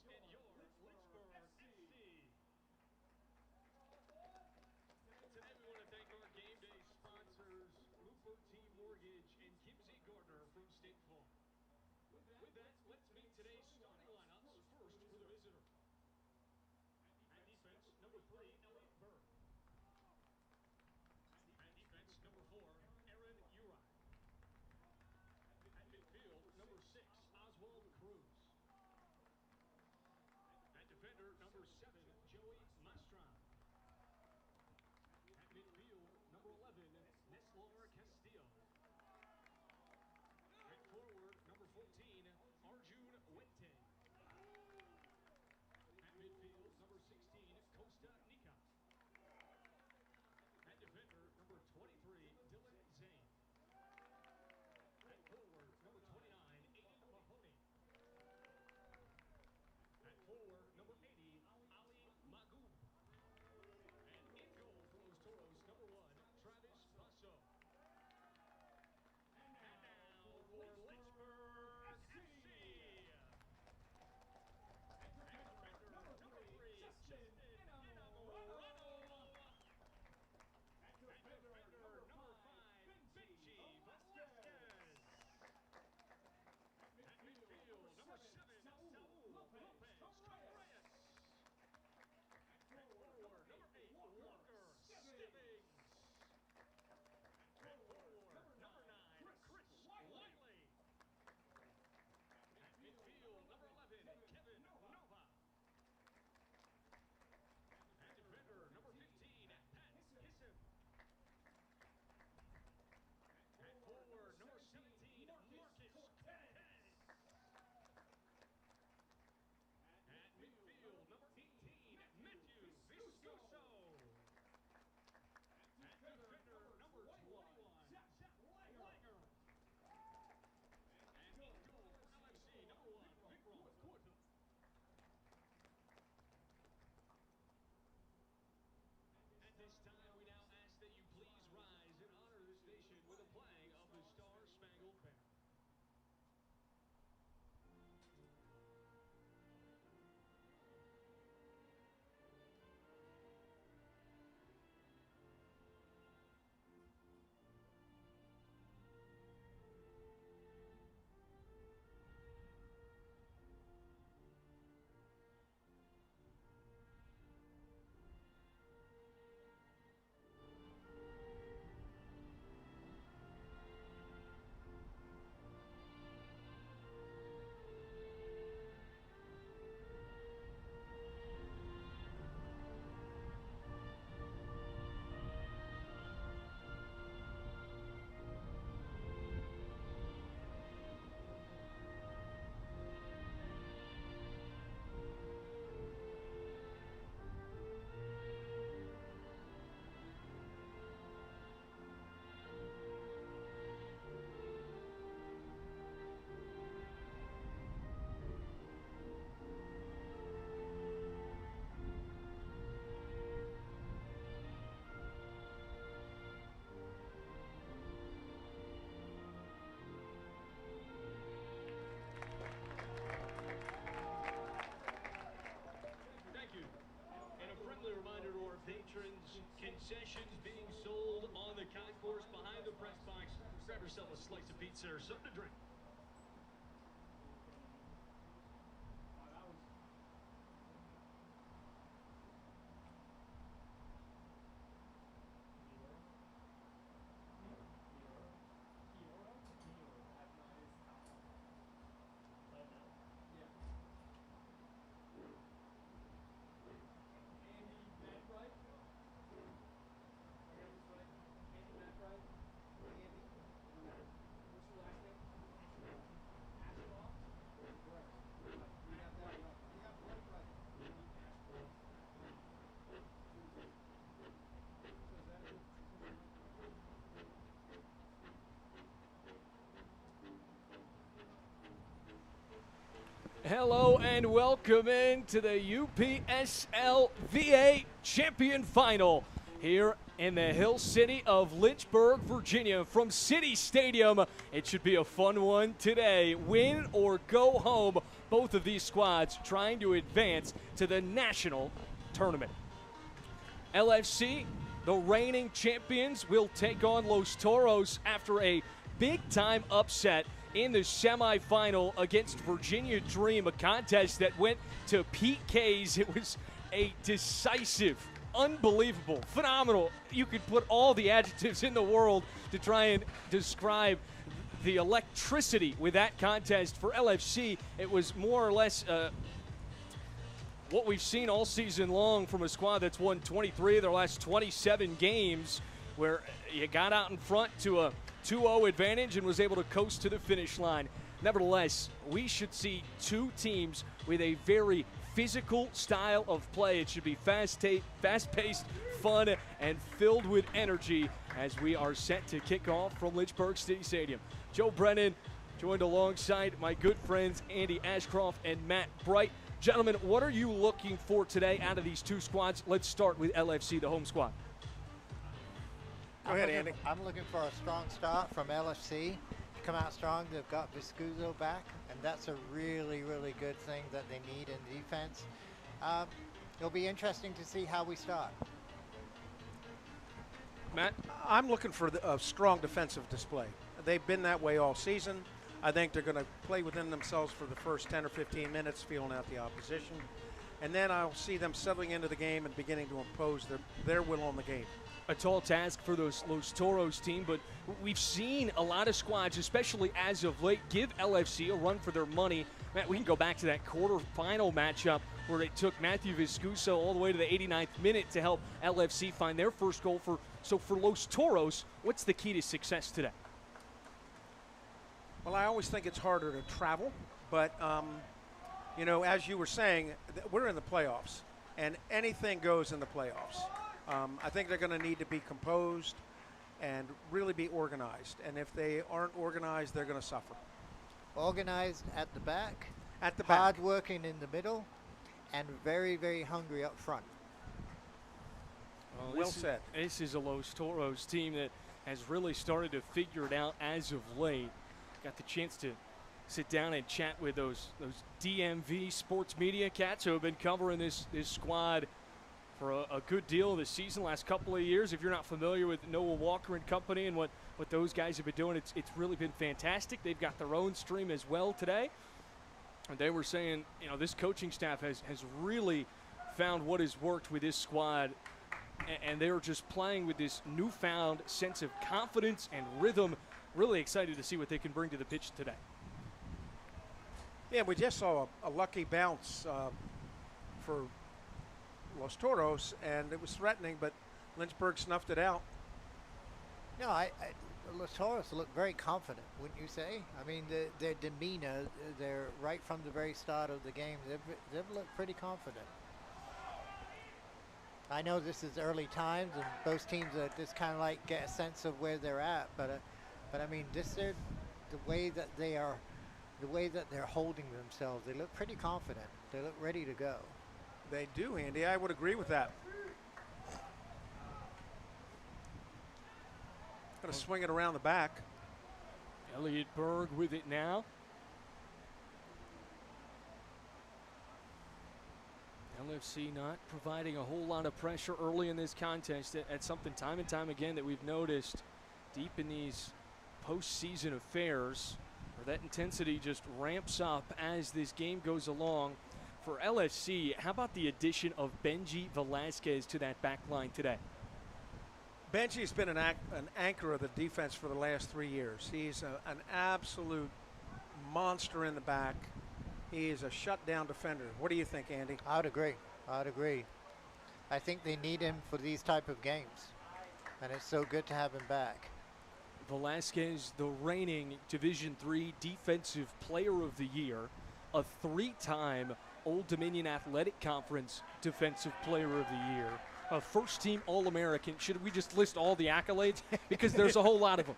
and your Lynchburg FC. Today we want to thank our game day sponsors, Looper Team Mortgage and Kimsey Gardner from State Farm. With that, let's meet today's starting lineups. First for the visitor. At defense, number 3, Elliott Berg. At defense, number 4, Aaron Uri. At midfield, number 6, Oswald Cruz. At defender, number 7, Joey Mastron. At midfield, number 11, Neslar Castillo. At forward, number 14, Arjun Wente. At midfield, number 16, Costa Nika. At defender, number 23, Dylan Zane. At forward, number 29, Aiden Mahoney. At forward, number 80, Ali Magoub. And in goal for those Toros, number 1, Travis Basso. And now for Lynchburg FC. At defender, number 3, Justin Inamorado. At defender, number 5, Benji Vasquez. At midfield, number 7, Saul Lopez Torres. At forward, number 8, Walker Stibbings. At forward, number 9, Chris Wiley. At midfield, number 11, Kevin Nova. At defender, number 15, Pat Hisson. At forward, number 17, Marcus Cortez. At midfield, number 18, Matthew Viscoso. At defender, number 21, Zach Langer. And in goal for LFC, number 1, Vikram Korda. At this time, we now ask that you please rise and honor this nation with a playing of the Star-Spangled Banner. Patrons, concessions being sold on the concourse behind the press box. Grab yourself a slice of pizza or something to drink. Hello and welcome into the UPSL VA Champion Final here in the Hill City of Lynchburg, Virginia. From City Stadium, it should be a fun one today. Win or go home. both of these squads trying to advance to the national tournament. LFC, the reigning champions, will take on Los Toros after a big-time upset in the semifinal against Virginia Dream, a contest that went to PKs. It was a decisive, unbelievable, phenomenal. You could put all the adjectives in the world to try and describe the electricity with that contest. For LFC, it was more or less what we've seen all season long from a squad that's won 23 of their last 27 games, where you got out in front to a 2-0 advantage and was able to coast to the finish line. Nevertheless, we should see two teams with a very physical style of play. It should be fast-paced, fun, and filled with energy as we are set to kick off from Lynchburg City Stadium. Joe Brennan joined alongside my good friends Andy Ashcroft and Matt Bright. Gentlemen, what are you looking for today out of these two squads? Let's start with LFC, the home squad. Go ahead, Andy. I'm looking for a strong start from LFC to come out strong. They've got Viscuso back, and that's a really, really good thing that they need in defense. It'll be interesting to see how we start. Matt? I'm looking for a strong defensive display. They've been that way all season. I think they're going to play within themselves for the first 10 or 15 minutes, feeling out the opposition. And then I'll see them settling into the game and beginning to impose their will on the game. A tall task for those Toros team, but we've seen a lot of squads, especially as of late, give LFC a run for their money. Matt, we can go back to that quarterfinal matchup where it took Matthew Viscuso all the way to the 89th minute to help LFC find their first goal. So for Los Toros, what's the key to success today? Well, I always think it's harder to travel, but, you know, as you were saying, we're in the playoffs, and anything goes in the playoffs. I think they're going to need to be composed and really be organized. And if they aren't organized, they're going to suffer. Organized at the back, hard hard working in the middle, and very, very hungry up front. Well said. This is a Los Toros team that has really started to figure it out as of late. Got the chance to sit down and chat with those DMV sports media cats who have been covering this squad for a good deal of the season, last couple of years. If you're not familiar with Noah Walker and company and what those guys have been doing, it's really been fantastic. They've got their own stream as well today. And they were saying, you know, this coaching staff has really found what has worked with this squad, and they're just playing with this newfound sense of confidence and rhythm. Really excited to see what they can bring to the pitch today. Yeah, we just saw a lucky bounce for Los Toros, and it was threatening, but Lynchburg snuffed it out. No, Los Toros look very confident, wouldn't you say? I mean, their demeanor, they're right from the very start of the game, they've looked pretty confident. I know this is early times, and both teams are just kind of like get a sense of where they're at, but I mean, the way that they're holding themselves, they look pretty confident. They look ready to go. They do, Andy. I would agree with that. Going to swing it around the back. Elliot Berg with it now. LFC not providing a whole lot of pressure early in this contest. That's something time and time again that we've noticed deep in these postseason affairs, where that intensity just ramps up as this game goes along. For LFC, how about the addition of Benji Velasquez to that back line today? Benji's been an anchor of the defense for the last 3 years. He's an absolute monster in the back. He is a shutdown defender. What do you think, Andy? I'd agree. I think they need him for these type of games, and it's so good to have him back. Velasquez, the reigning Division III Defensive Player of the Year, a 3-time Old Dominion Athletic Conference Defensive Player of the Year, a first-team All-American. Should we just list all the accolades? Because there's a whole lot of them.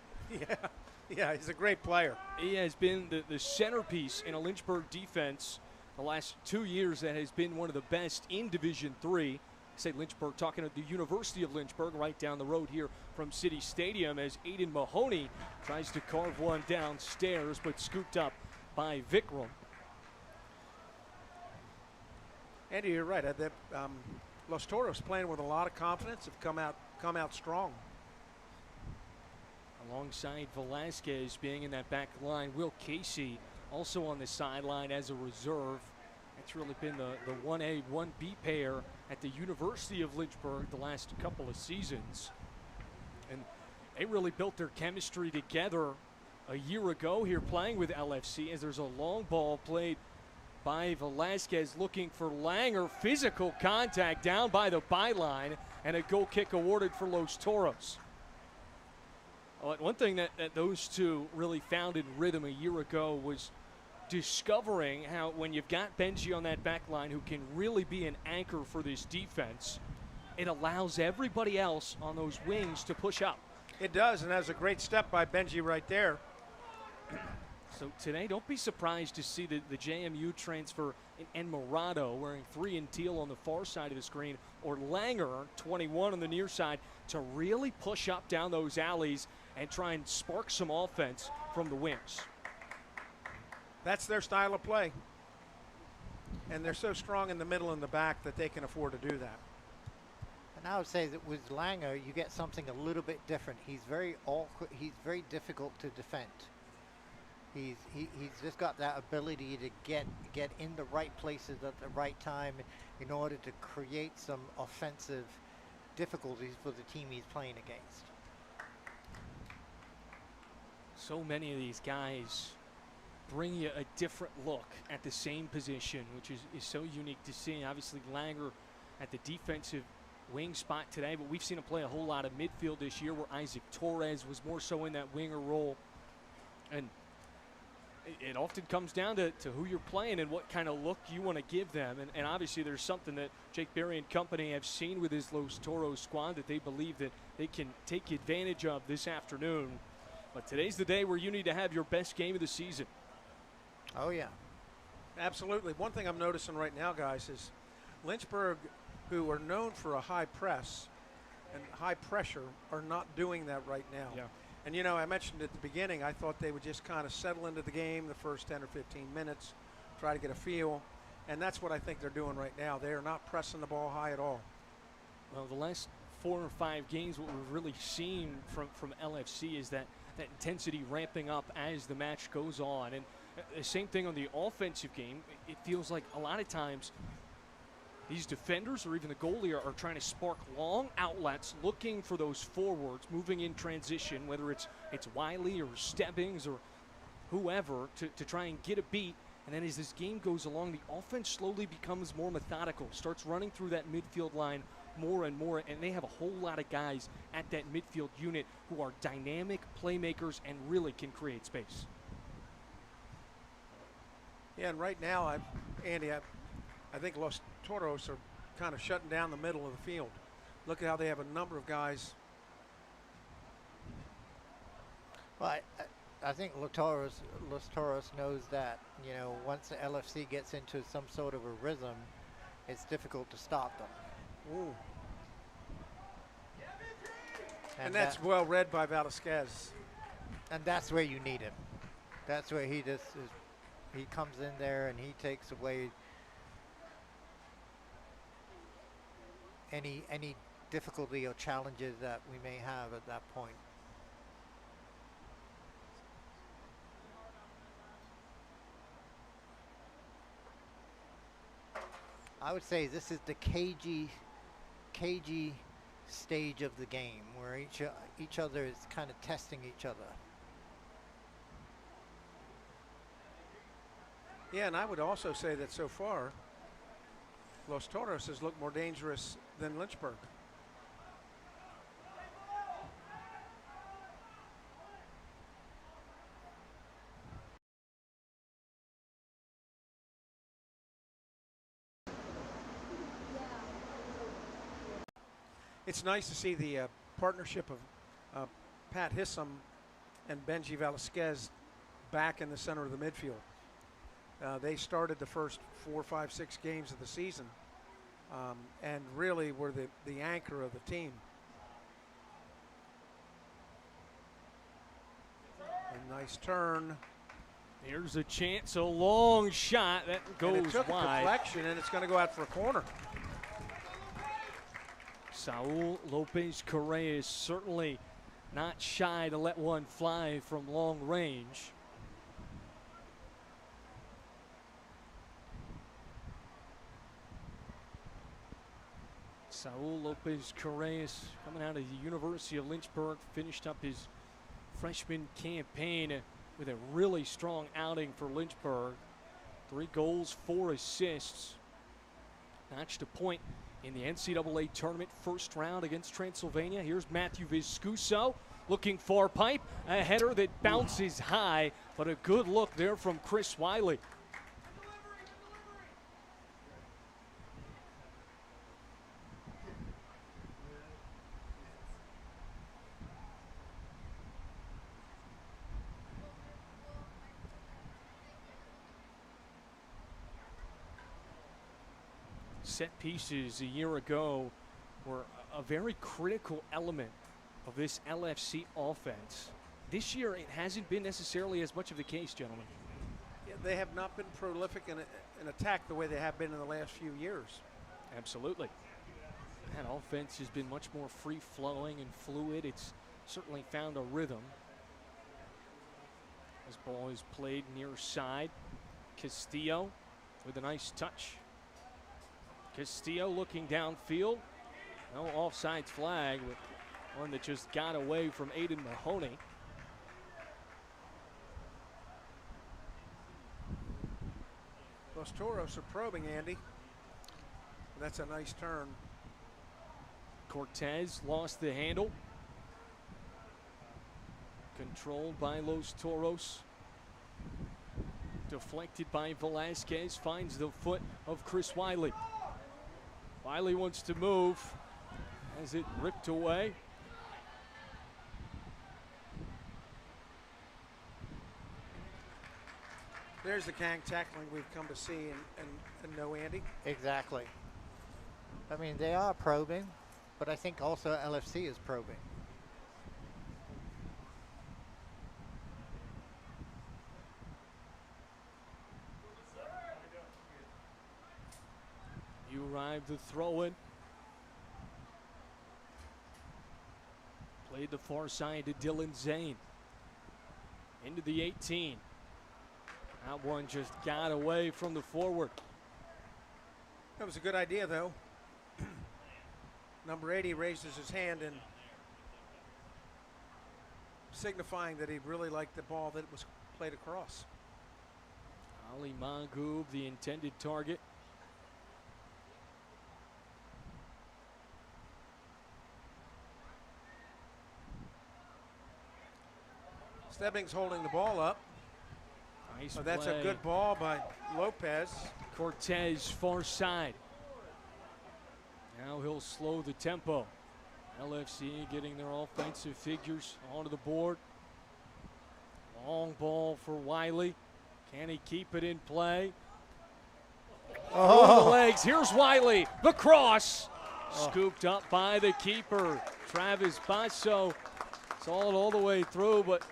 Yeah, he's a great player. He has been the centerpiece in a Lynchburg defense the last 2 years that has been one of the best in Division III. I say Lynchburg, talking at the University of Lynchburg right down the road here from City Stadium, as Aiden Mahoney tries to carve one downstairs, but scooped up by Vikram. Andy, you're right. Los Toros playing with a lot of confidence, have come out strong. Alongside Velasquez being in that back line, Will Casey also on the sideline as a reserve. It's really been the 1A, 1B pair at the University of Lynchburg the last couple of seasons. And they really built their chemistry together a year ago here playing with LFC, as there's a long ball played by Velasquez looking for Langer. Physical contact down by the byline, and a goal kick awarded for Los Toros. One thing that those two really found in rhythm a year ago was discovering how when you've got Benji on that back line who can really be an anchor for this defense, it allows everybody else on those wings to push up. It does, and that's a great step by Benji right there. So today, don't be surprised to see the JMU transfer in Morado wearing 3 in teal on the far side of the screen, or Langer, 21 on the near side, to really push up down those alleys and try and spark some offense from the wings. That's their style of play. And they're so strong in the middle and the back that they can afford to do that. And I would say that with Langer, you get something a little bit different. He's very awkward. He's very difficult to defend. He's just got that ability to get in the right places at the right time in order to create some offensive difficulties for the team he's playing against. So many of these guys bring you a different look at the same position, which is so unique to see. Obviously, Langer at the defensive wing spot today, but we've seen him play a whole lot of midfield this year, where Isaac Torres was more so in that winger role. And it often comes down to who you're playing and what kind of look you want to give them. And obviously there's something that Jake Berry and company have seen with his Los Toros squad that they believe that they can take advantage of this afternoon. But today's the day where you need to have your best game of the season. Oh, yeah. Absolutely. One thing I'm noticing right now, guys, is Lynchburg, who are known for a high press and high pressure, are not doing that right now. Yeah. And, you know, I mentioned at the beginning, I thought they would just kind of settle into the game the first 10 or 15 minutes, try to get a feel. And that's what I think they're doing right now. They are not pressing the ball high at all. Well, the last 4 or 5 games, what we've really seen from LFC is that intensity ramping up as the match goes on. And the same thing on the offensive game. It feels like a lot of times these defenders or even the goalie are trying to spark long outlets, looking for those forwards, moving in transition, whether it's Wiley or Stebbings or whoever, to try and get a beat. And then as this game goes along, the offense slowly becomes more methodical, starts running through that midfield line more and more, and they have a whole lot of guys at that midfield unit who are dynamic playmakers and really can create space. Yeah, and right now, Andy, I think Los Toros are kind of shutting down the middle of the field. Look at how they have a number of guys. Well, I think Los Toros knows that, you know, once the LFC gets into some sort of a rhythm, it's difficult to stop them. Ooh. And that's well read by Velasquez. And that's where you need him. That's where he comes in there and he takes away any difficulty or challenges that we may have at that point. I would say this is the cagey stage of the game where each other is kind of testing each other. Yeah, and I would also say that so far, Los Toros has looked more dangerous than Lynchburg. It's nice to see the partnership of Pat Hissam and Benji Velasquez back in the center of the midfield. They started the first 4, 5, 6 games of the season and really were the anchor of the team. A nice turn. Here's a chance, a long shot that goes and it took wide. a deflection, and it's going to go out for a corner. Saul Lopez Correa is certainly not shy to let one fly from long range. Saul Lopez Correa coming out of the University of Lynchburg, finished up his freshman campaign with a really strong outing for Lynchburg. 3 goals, 4 assists. Notched a point in the NCAA tournament first round against Transylvania. Here's Matthew Viscuso looking for pipe. A header that bounces high, but a good look there from Chris Wiley. Set pieces a year ago were a very critical element of this LFC offense. This year, it hasn't been necessarily as much of the case, gentlemen. Yeah, they have not been prolific in attack the way they have been in the last few years. Absolutely. That offense has been much more free-flowing and fluid. It's certainly found a rhythm. This ball is played near side. Castillo with a nice touch. Castillo looking downfield. No offsides flag, but one that just got away from Aiden Mahoney. Los Toros are probing, Andy. That's a nice turn. Cortez lost the handle. Controlled by Los Toros. Deflected by Velasquez. Finds the foot of Chris Wiley. Wiley wants to move. Has it ripped away. There's the gang tackling we've come to see and know, Andy. Exactly. I mean, they are probing, but I think also LFC is probing. You arrive the throw-in. Played the far side to Dylan Zane. Into the 18. That one just got away from the forward. That was a good idea, though. Number 80 raises his hand and signifying that he really liked the ball that was played across. Ali Magoob, the intended target. Stebbings holding the ball up. Nice So that's play. a good ball by Lopez. Cortez far side. Now he'll slow the tempo. LFC getting their offensive figures onto the board. Long ball for Wiley. Can he keep it in play? Through the legs. Here's Wiley. The cross. Scooped up by the keeper, Travis Basso. Saw it all the way through, but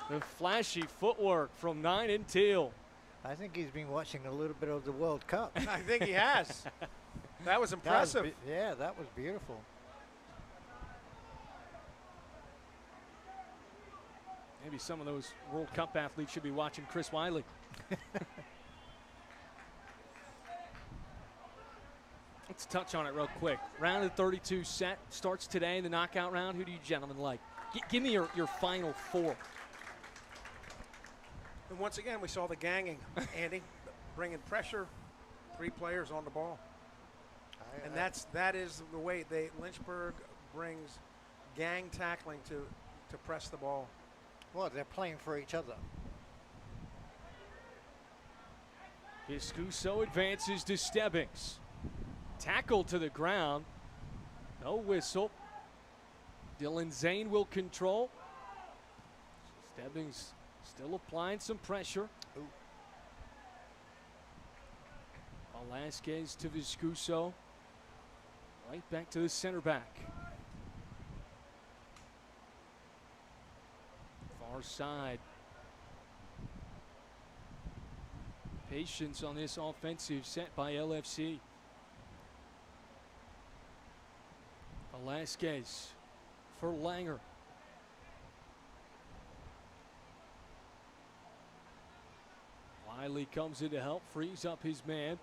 the flashy footwork from 9 and Teal. I think he's been watching a little bit of the World Cup. I think he has. That was impressive. Yeah, that was beautiful. Maybe some of those World Cup athletes should be watching Chris Wiley. Let's touch on it real quick. Round of 32 set starts today, the knockout round. Who do you gentlemen like? Give me your final 4. And once again, we saw the ganging, Andy, bringing pressure, 3 players on the ball. And that is the way Lynchburg brings gang tackling to press the ball. Well, they're playing for each other. Viscuso advances to Stebbings. Tackle to the ground. No whistle. Dylan Zane will control. Stebbings still applying some pressure. Ooh. Velasquez to Viscuso. Right back to the center back. Far side. Patience on this offensive set by LFC. Velasquez for Langer. Wiley comes in to help, frees up his man.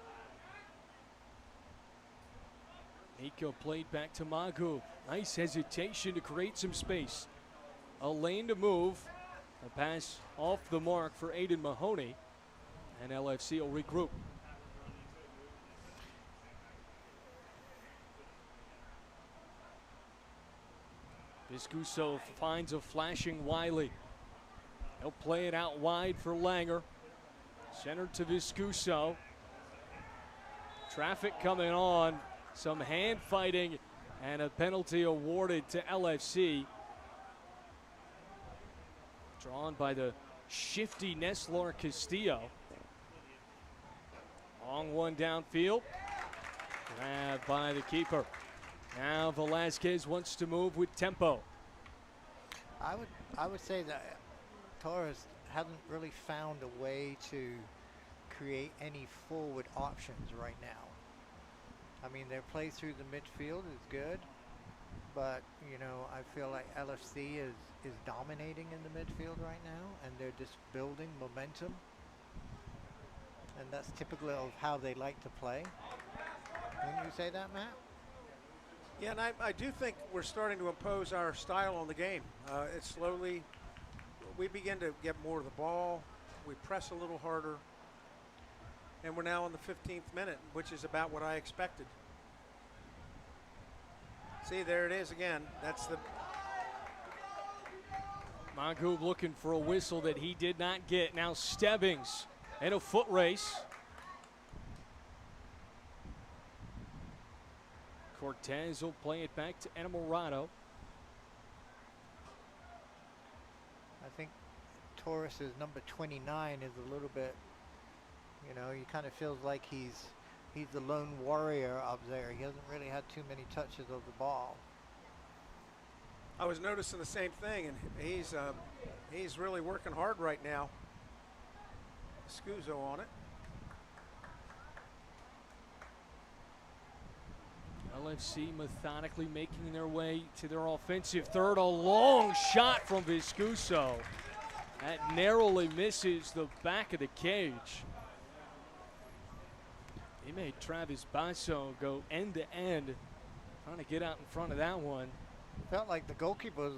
Nico played back to Magu. Nice hesitation to create some space. A lane to move. A pass off the mark for Aiden Mahoney. And LFC will regroup. Viscuso finds a flashing Wiley. He'll play it out wide for Langer. Center to Viscuso. Traffic coming on. Some hand fighting and a penalty awarded to LFC. Drawn by the shifty Neslar Castillo. Long one downfield. Grabbed by the keeper. Now Velasquez wants to move with tempo. I would say that Toros hasn't really found a way to create any forward options right now. I mean, their play through the midfield is good, but you know, I feel like LFC is dominating in the midfield right now, and they're just building momentum, and that's typical of how they like to play. Wouldn't you say that, Matt? Yeah, and I do think we're starting to impose our style on the game. It's slowly, we begin to get more of the ball, we press a little harder, and we're now in the 15th minute, which is about what I expected. See, there it is again. That's the... Magu looking for a whistle that he did not get. Now Stebbings in a foot race. Cortez will play it back to Enamorado. I think Torres's number 29 is a little bit, you know, he kind of feels like he's the lone warrior up there. He hasn't really had too many touches of the ball. I was noticing the same thing, and he's really working hard right now. Scuso on it. LFC methodically making their way to their offensive third. A long shot from Viscuso. That narrowly misses the back of the cage. He made Travis Basso go end to end, trying to get out in front of that one. Felt like the goalkeeper was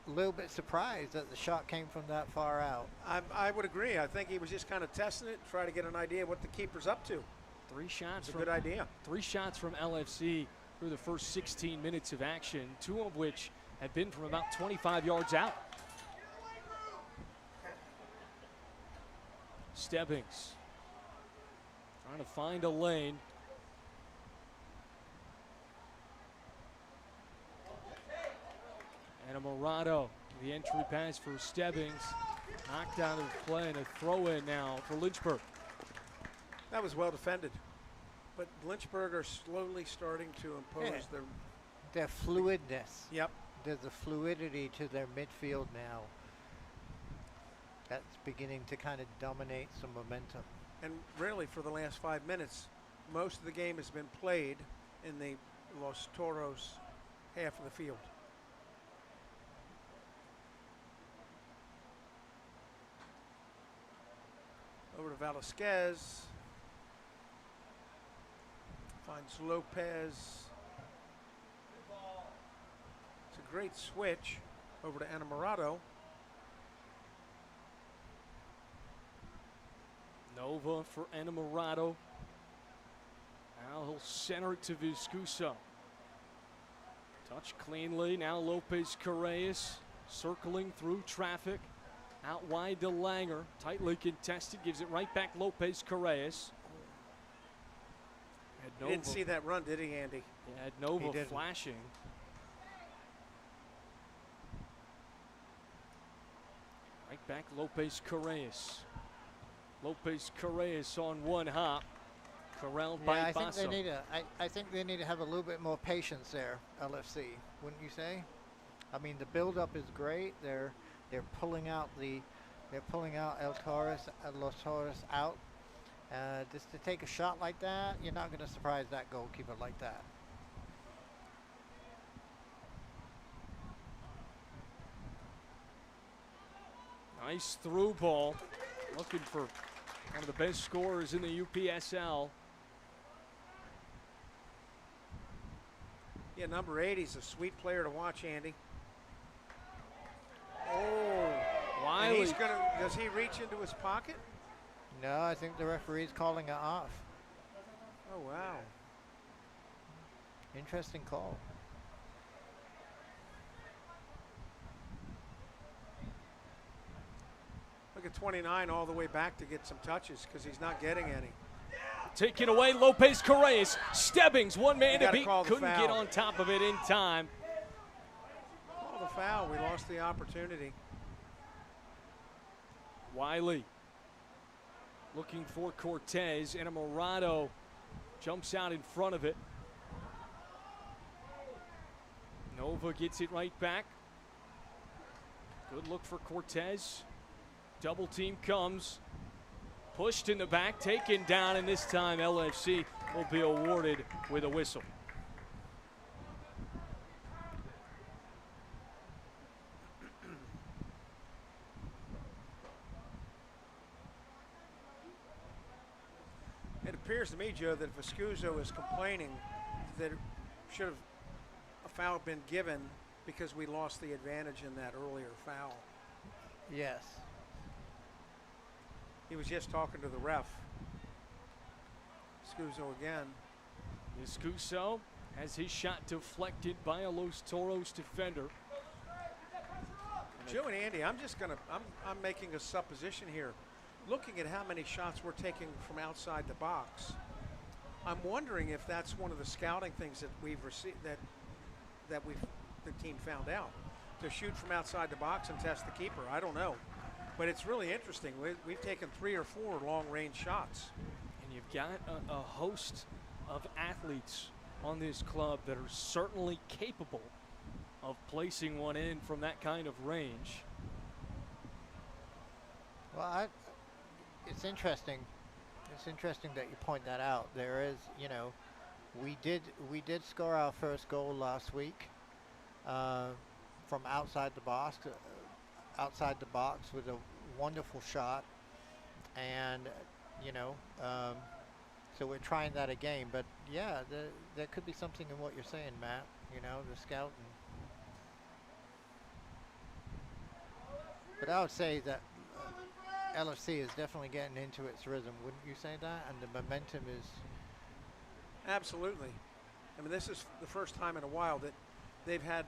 a little bit surprised that the shot came from that far out. I would agree. I think he was just kind of testing it, trying to get an idea of what the keeper's up to. Three shots. It's a good idea. 3 shots from LFC through the first 16 minutes of action, 2 of which have been from about 25 yards out. Stebbings trying to find a lane. Enamorado, the entry pass for Stebbings. Knocked out of play and a throw in now for Lynchburg. That was well defended. But Lynchburg are slowly starting to impose their fluidness. Yep. There's a fluidity to their midfield now. That's beginning to kind of dominate some momentum. And really, for the last 5 minutes, most of the game has been played in the Los Toros half of the field. Over to Velasquez. Finds Lopez. It's a great switch over to Enamorado. Nova for Enamorado. Now he'll center it to Viscuso. Touch cleanly. Now Lopez Correas circling through traffic. Out wide to Langer. Tightly contested. Gives it right back Lopez Correas. He didn't see that run, did he, Andy? Had Nova flashing. Right back Lopez Correas. Lopez Correas on one hop. Corralled by Basso. I think they need to have a little bit more patience there, LFC, wouldn't you say? I mean, the build-up is great. They're pulling out Los Toros out, Just to take a shot like that, you're not going to surprise that goalkeeper like that. Nice through ball. Looking for one of the best scorers in the UPSL. Yeah, number 80 is a sweet player to watch, Andy. Oh, Wiley. and does he reach into his pocket? No, I think the referee's calling it off. Oh, wow. Interesting call. Look at 29 all the way back to get some touches because he's not getting any. Taken away, Lopez Correas. Stebbings, one man to beat. Couldn't foul. get on top of it in time. Call the foul. We lost the opportunity. Wiley looking for Cortez, and Morado jumps out in front of it. Nova gets it right back. Good look for Cortez. Double team comes. Pushed in the back, taken down, and this time LFC will be awarded with a whistle. It appears to me, Joe, that if Escuso is complaining that it should have a foul been given because we lost the advantage in that earlier foul. Yes. He was just talking to the ref. Escuso again. Escuso has his shot deflected by a Los Toros defender. Joe and Andy, I'm making a supposition here. Looking at how many shots we're taking from outside the box, I'm wondering if that's one of the scouting things that we've received the team found out, to shoot from outside the box and test the keeper. I don't know, but it's really interesting. We've taken 3 or 4 long-range shots, and you've got a host of athletes on this club that are certainly capable of placing one in from that kind of range. Well, it's interesting. It's interesting that you point that out. There is, we did score our first goal last week from outside the box with a wonderful shot, and so we're trying that again. But yeah, there could be something in what you're saying, Matt. The scouting. But I would say that LFC is definitely getting into its rhythm, wouldn't you say that? And the momentum is... Absolutely. I mean, this is the first time in a while that they've had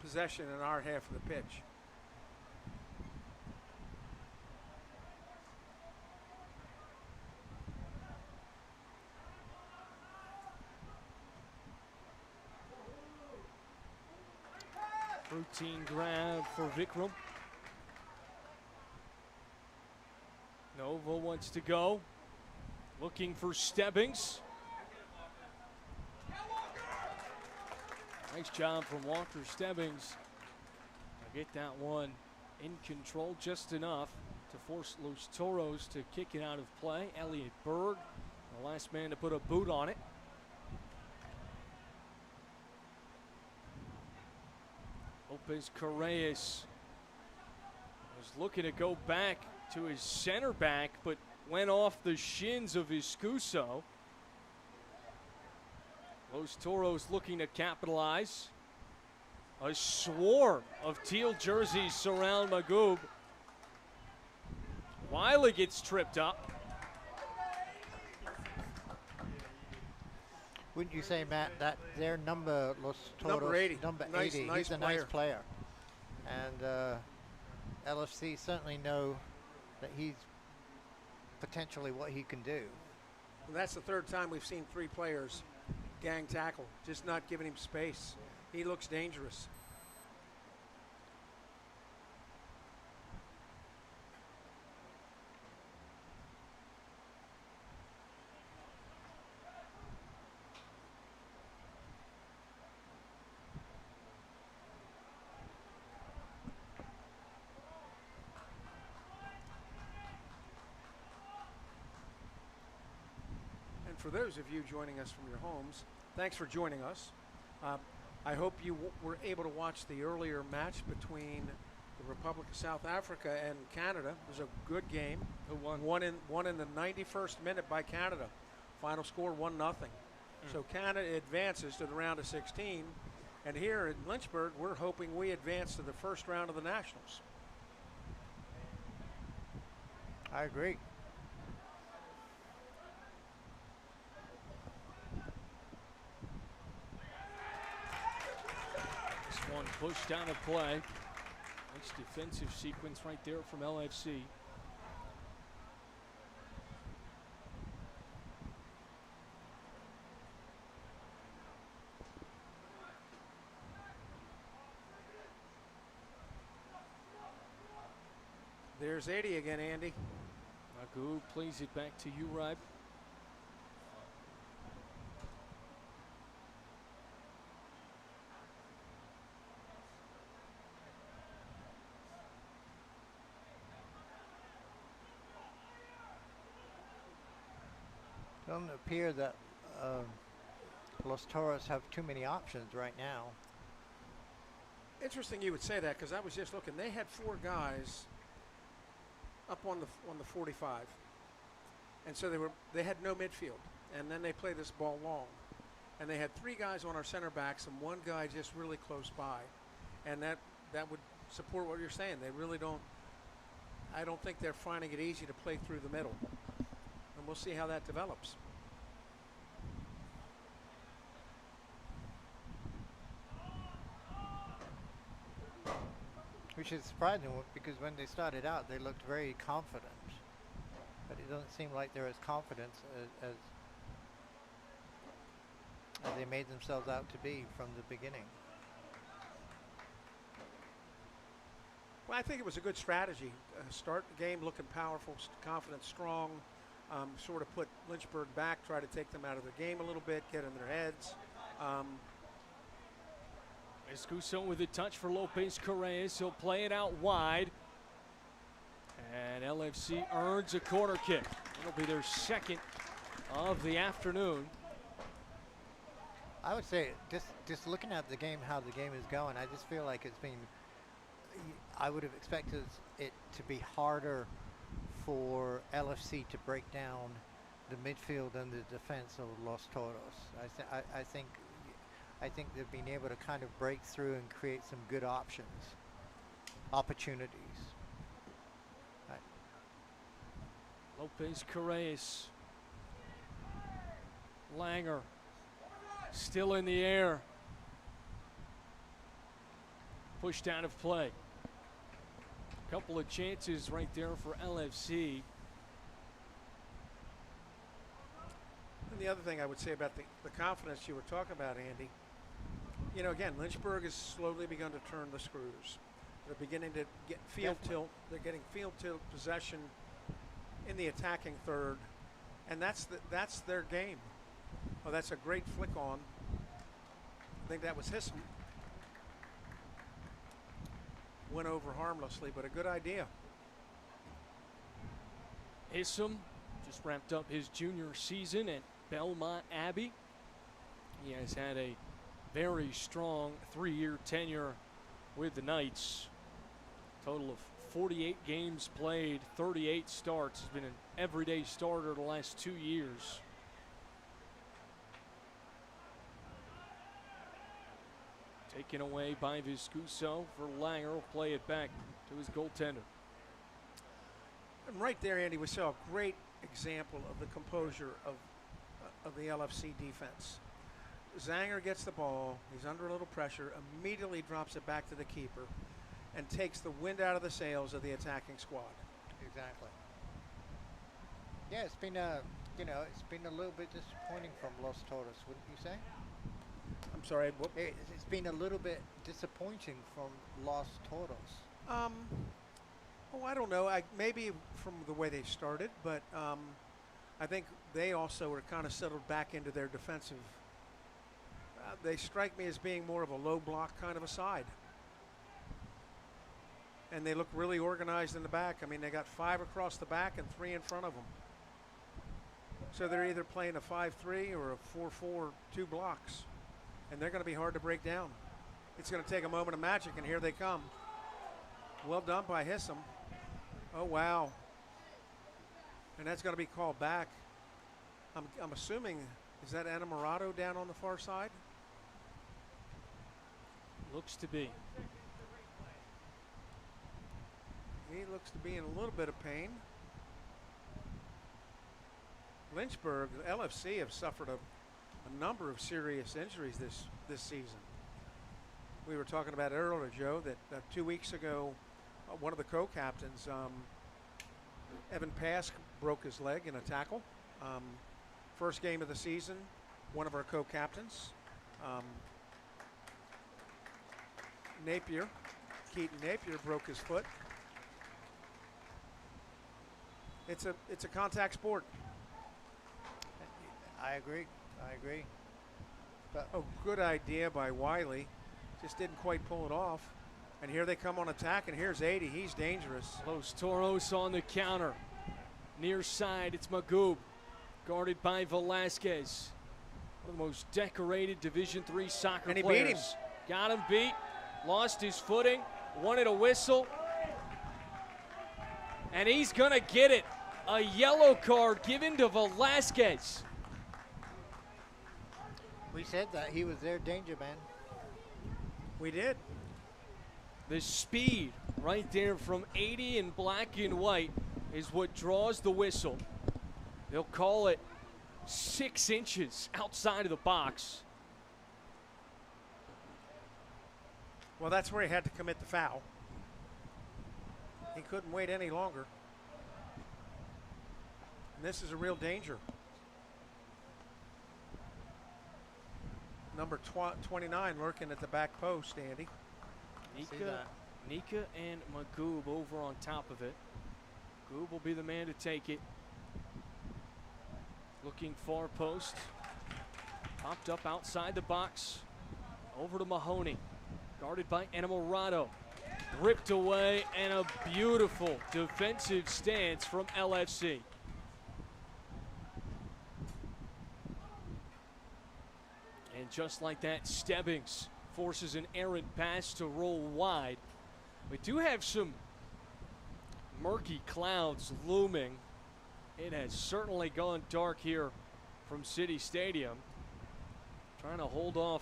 possession in our half of the pitch. Routine grab for Vikram. Nova wants to go. Looking for Stebbings. Nice job from Walker Stebbings. I get that one in control just enough to force Los Toros to kick it out of play. Elliot Berg, the last man to put a boot on it. Lopez Correas was looking to go back to his center back, but went off the shins of Escuso. Los Toros looking to capitalize. A swarm of teal jerseys surround Magoob. Wiley gets tripped up. Wouldn't you say, Matt, that their number, Los Toros, number 80, nice he's a nice player. And LFC certainly know that he's potentially what he can do. And that's the third time we've seen 3 players gang tackle, just not giving him space. He looks dangerous. for those of you joining us from your homes, thanks for joining us. I hope you were able to watch the earlier match between the Republic of South Africa and Canada. It was a good game. Who won? Won in the 91st minute by Canada. Final score 1-0. So Canada advances to the round of 16. And here in Lynchburg, we're hoping we advance to the first round of the Nationals. I agree. This one pushed out of play. Nice defensive sequence right there from LFC. There's 80 again, Andy. Nagu plays it back to Uribe. It doesn't appear that Los Toros have too many options right now. Interesting you would say that, because I was just looking. They had 4 guys up on the 45, and so they had no midfield, and then they play this ball long, and they had 3 guys on our center backs and 1 guy just really close by, and that would support what you're saying. They really don't. I don't think they're finding it easy to play through the middle, and we'll see how that develops. Which is surprising because when they started out, they looked very confident. But it doesn't seem like they're as confident as they made themselves out to be from the beginning. Well, I think it was a good strategy. Start the game looking powerful, confident, strong, sort of put Lynchburg back, try to take them out of their game a little bit, get in their heads. Escuso with a touch for Lopez Correas. He'll play it out wide. And LFC earns a corner kick. It'll be their second of the afternoon. I would say, just looking at the game, how the game is going, I just feel like it's been, I would have expected it to be harder for LFC to break down the midfield and the defense of Los Toros. I think they've been able to kind of break through and create some good opportunities. Lopez Correas. Langer still in the air. Pushed out of play. Couple of chances right there for LFC. And the other thing I would say about the confidence you were talking about, Andy, you know, again, Lynchburg has slowly begun to turn the screws. They're beginning to get field tilt. They're getting field tilt possession in the attacking third, and that's their game. Oh, that's a great flick on. I think that was Hissom. Went over harmlessly, but a good idea. Hissom just wrapped up his junior season at Belmont Abbey. He has had a very strong 3-year tenure with the Knights. Total of 48 games played, 38 starts. Has been an everyday starter the last 2 years. Taken away by Viscuso for Langer. Will play it back to his goaltender. And right there, Andy, we saw a great example of the composure of the LFC defense. Zanger gets the ball. He's under a little pressure. Immediately drops it back to the keeper and takes the wind out of the sails of the attacking squad. Exactly. Yeah, it's been it's been a little bit disappointing from Los Toros, wouldn't you say? I'm sorry. What? It's been a little bit disappointing from Los Toros. Oh, I don't know. Maybe from the way they started, but I think they also are kind of settled back into their defensive. They strike me as being more of a low block kind of a side. And they look really organized in the back. I mean, they got 5 across the back and 3 in front of them. So they're either playing a 5-3 or a 4-4, 2 blocks. And they're going to be hard to break down. It's going to take a moment of magic, and here they come. Well done by Hissam. Oh, wow. And that's going to be called back. I'm assuming, is that Enamorado down on the far side? Looks to be. He looks to be in a little bit of pain. Lynchburg, the LFC, have suffered a number of serious injuries this season. We were talking about it earlier, Joe, that 2 weeks ago, one of the co-captains, Evan Pask, broke his leg in a tackle. First game of the season, one of our co-captains. Keaton Napier broke his foot. It's a contact sport. I agree. But Good idea by Wiley. Just didn't quite pull it off. And here they come on attack, and here's 80. He's dangerous. Los Toros on the counter. Near side, it's Magoob, guarded by Velasquez. One of the most decorated Division III soccer And he players. beat him. Got him beat, lost his footing, wanted a whistle. And he's gonna get it. A yellow card given to Velasquez. we said that he was their danger man. We did. The speed right there from 80 in black and white is what draws the whistle. They'll call it 6 inches outside of the box. Well, that's where he had to commit the foul. He couldn't wait any longer. And this is a real danger. Number 29 lurking at the back post, Andy. Nika and Magoob over on top of it. Magoob will be the man to take it. Looking far post. Popped up outside the box. Over to Mahoney. Guarded by Enamorado. Ripped away, and a beautiful defensive stance from LFC. And just like that, Stebbings forces an errant pass to roll wide. We do have some murky clouds looming. It has certainly gone dark here from City Stadium. Trying to hold off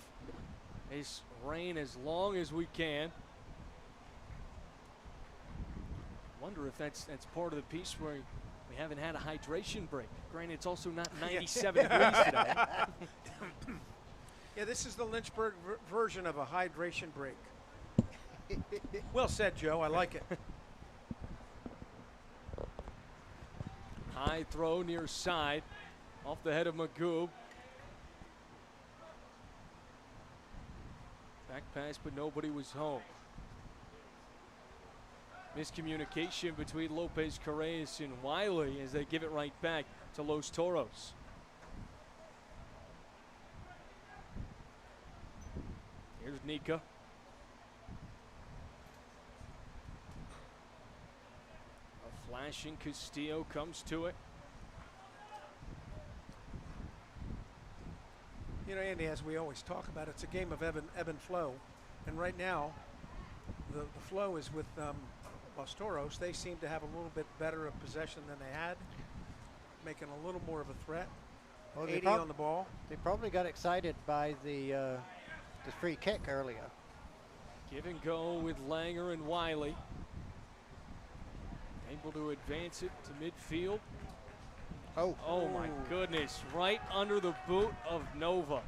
this rain as long as we can. Wonder if that's part of the piece where we haven't had a hydration break. Granted, it's also not 97 degrees today. Yeah, this is the Lynchburg version of a hydration break. Well said, Joe. I like it. High throw near side. Off the head of Magoob. Back pass, but nobody was home. Miscommunication between Lopez Correas and Wiley as they give it right back to Los Toros. Here's Nika. A flashing Castillo comes to it. You know, Andy, as we always talk about, it's a game of ebb and flow. And right now, the flow is with Los Toros. They seem to have a little bit better of possession than they had, making a little more of a threat. Well, 80 on the ball. They probably got excited by the free kick earlier. Give and go with Langer and Wiley. Able to advance it to midfield. Oh my goodness, right under the boot of Nova.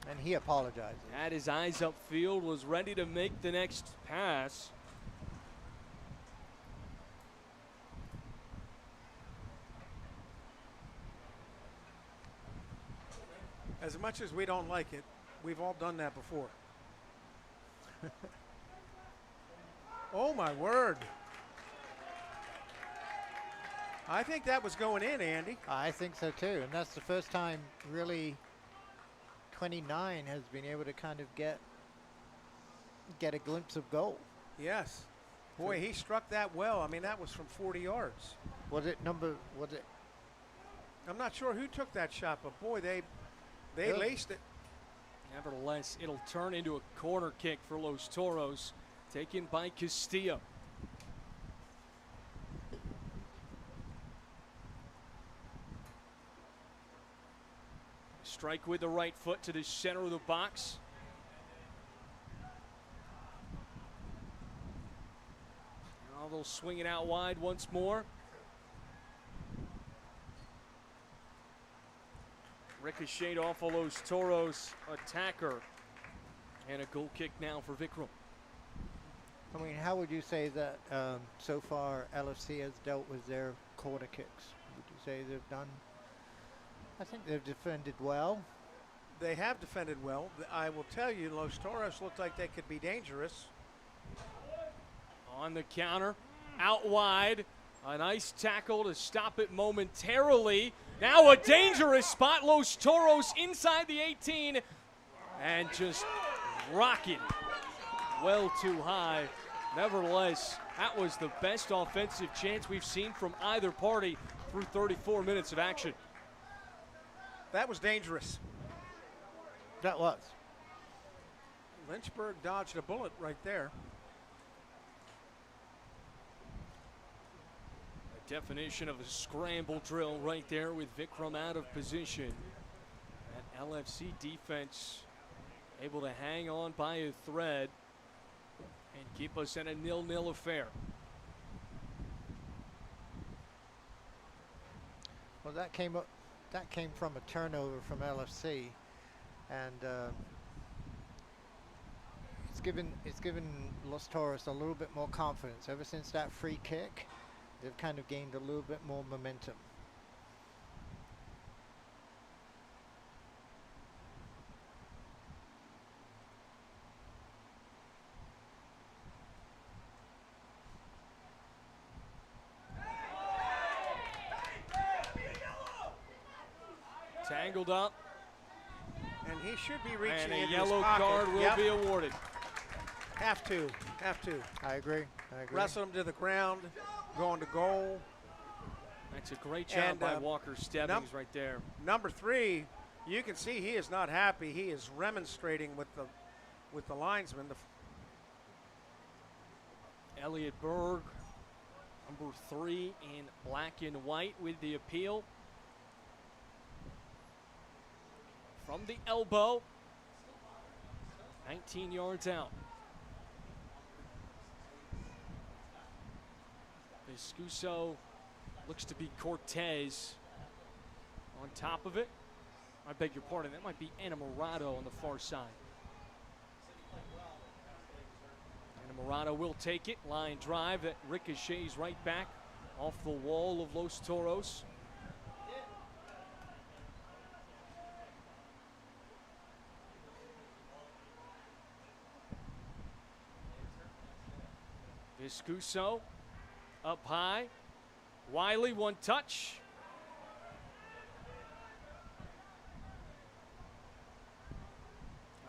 And he apologizes. Had his eyes upfield, was ready to make the next pass. As much as we don't like it, we've all done that before. Oh my word. I think that was going in, Andy. I think so too, and that's the first time really 29 has been able to kind of get a glimpse of goal. Yes. Boy, he struck that well. I mean, that was from 40 yards. Was it I'm not sure who took that shot, but boy, they laced it. Nevertheless, it'll turn into a corner kick for Los Toros, taken by Castillo. Strike with the right foot to the center of the box. Now they'll swing it out wide once more. Ricocheted off of Los Toros attacker. And a goal kick now for Vikram. I mean, how would you say that so far LFC has dealt with their corner kicks? Would you say they've done? I think they've defended well. They have defended well. I will tell you, Los Toros looked like they could be dangerous. On the counter, out wide. A nice tackle to stop it momentarily. Now a dangerous spot. Los Toros inside the 18 and just rocking well too high. Nevertheless, that was the best offensive chance we've seen from either party through 34 minutes of action. That was dangerous. That was. Lynchburg dodged a bullet right there. A definition of a scramble drill right there with Vikram out of position. That LFC defense able to hang on by a thread and keep us in a 0-0 affair. Well, that came from a turnover from LFC, and it's given Los Toros a little bit more confidence. Ever since that free kick, they've kind of gained a little bit more momentum. Tangled up. And he should be reaching And a into yellow his pocket. card will be awarded. Have to. I agree. Wrestle him to the ground, going to goal. That's a great job by Walker Stebbings right there. Number 3, you can see he is not happy. He is remonstrating with the linesman. Elliot Berg, number 3 in black and white with the appeal. From the elbow, 19 yards out. Vescuso looks to be Cortez on top of it. I beg your pardon, that might be Enamorado on the far side. Enamorado will take it, line drive that ricochets right back off the wall of Los Toros. Vescuso up high. Wiley, one touch.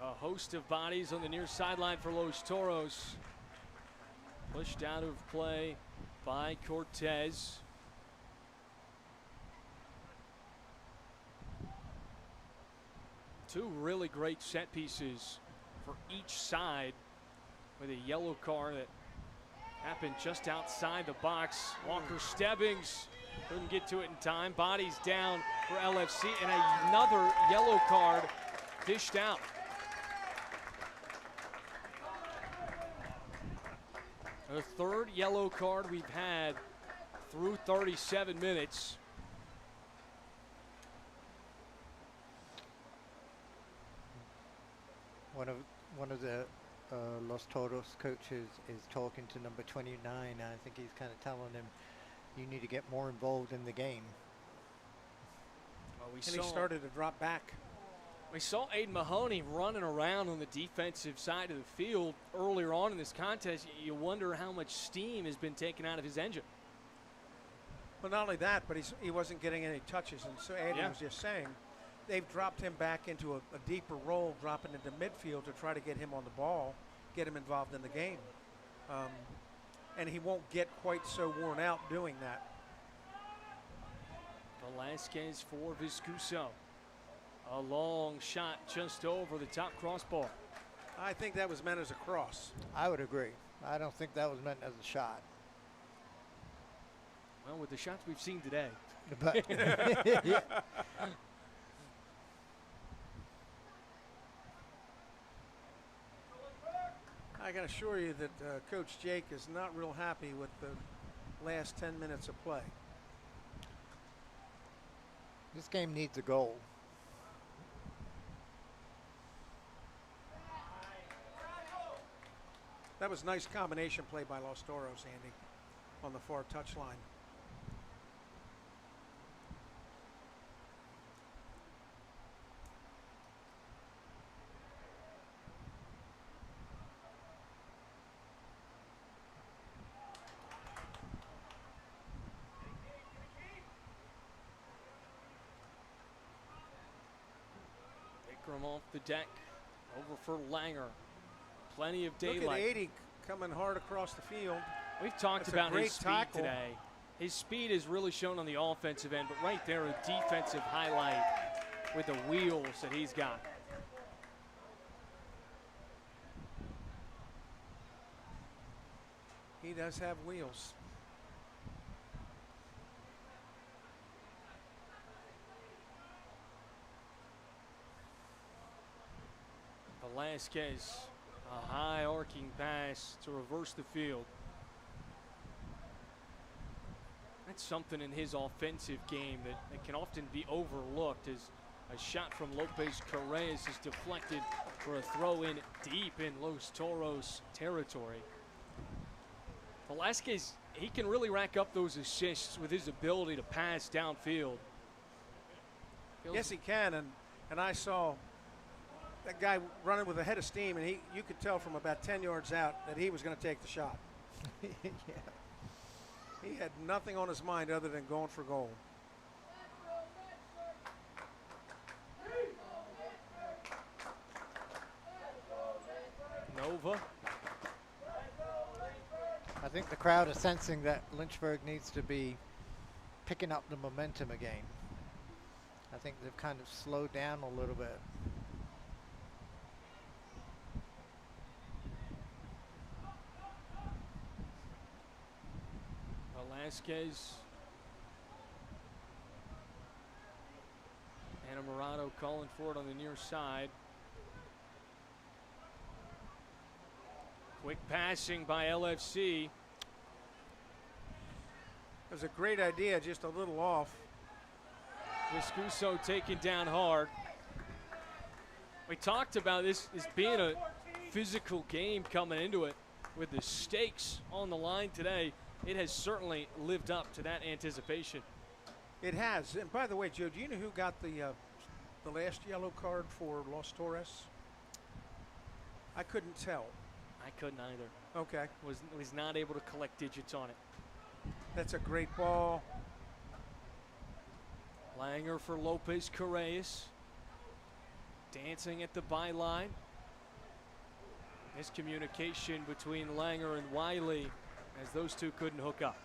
A host of bodies on the near sideline for Los Toros. Pushed out of play by Cortez. Two really great set pieces for each side with a yellow card that happened just outside the box. Walker Stebbings couldn't get to it in time. Bodies down for LFC, and another yellow card dished out. The third yellow card we've had through 37 minutes. One of the Los Toros coaches is talking to number 29. I think he's kind of telling him, you need to get more involved in the game. Well, He started to drop back. We saw Aiden Mahoney running around on the defensive side of the field earlier on in this contest. You wonder how much steam has been taken out of his engine. But not only that, but he wasn't getting any touches. And so Andy was just saying, they've dropped him back into a deeper role, dropping into midfield to try to get him on the ball, get him involved in the game. And he won't get quite so worn out doing that. Velasquez for Viscuso. A long shot just over the top crossbar. I think that was meant as a cross. I would agree. I don't think that was meant as a shot. Well, with the shots we've seen today. But yeah. I can assure you that Coach Jake is not real happy with the last 10 minutes of play. This game needs a goal. That was nice combination play by Los Toros, Andy, on the far touchline. From off the deck, over for Langer. Plenty of daylight. Look at 80 coming hard across the field. We've talked That's a about great his speed tackle today. His speed is really shown on the offensive end, but right there, a defensive highlight with the wheels that he's got. He does have wheels. Velasquez, a high arcing pass to reverse the field. That's something in his offensive game that can often be overlooked, as a shot from Lopez Correas is deflected for a throw in deep in Los Toros territory. Velasquez, he can really rack up those assists with his ability to pass downfield. Yes, he can, and I saw that guy running with a head of steam, and you could tell from about 10 yards out that he was going to take the shot. Yeah. He had nothing on his mind other than going for goal. Nova. I think the crowd is sensing that Lynchburg needs to be picking up the momentum again. I think they've kind of slowed down a little bit. Velasquez. Anamorado calling for it on the near side. Quick passing by LFC. It was a great idea, just a little off. Viscuso taken down hard. We talked about this being a physical game coming into it with the stakes on the line today. It has certainly lived up to that anticipation. It has. And by the way, Joe, do you know who got the last yellow card for Los Toros? I couldn't tell. I couldn't either. Okay. Was not able to collect digits on it. That's a great ball. Langer for Lopez Correas. Dancing at the byline. Miscommunication between Langer and Wiley as those two couldn't hook up.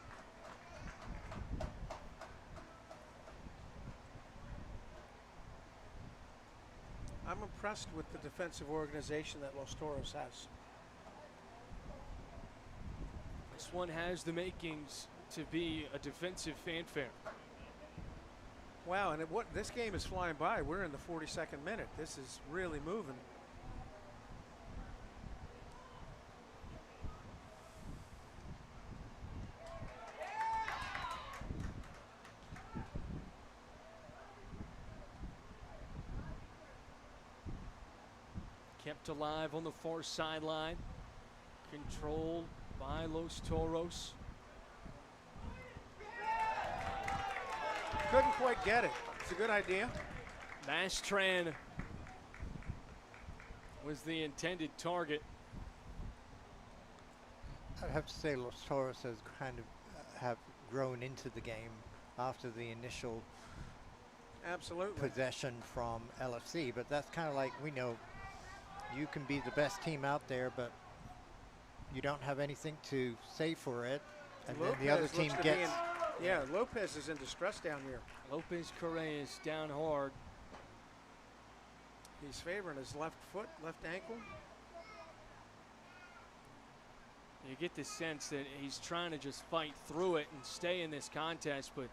I'm impressed with the defensive organization that Los Toros has. This one has the makings to be a defensive fanfare. Wow, and this game is flying by. We're in the 42nd minute. This is really moving. Kept alive on the far sideline. Controlled by Los Toros. Couldn't quite get it. It's a good idea. Mastran was the intended target. I'd have to say Los Toros has kind of have grown into the game after the initial Absolutely. possession from LFC, but that's kind of like, we know you can be the best team out there, but you don't have anything to say for it, and then the other team gets Yeah, Lopez is in distress down here. Lopez Correa down hard. He's favoring his left foot, left ankle. You get the sense that he's trying to just fight through it and stay in this contest, but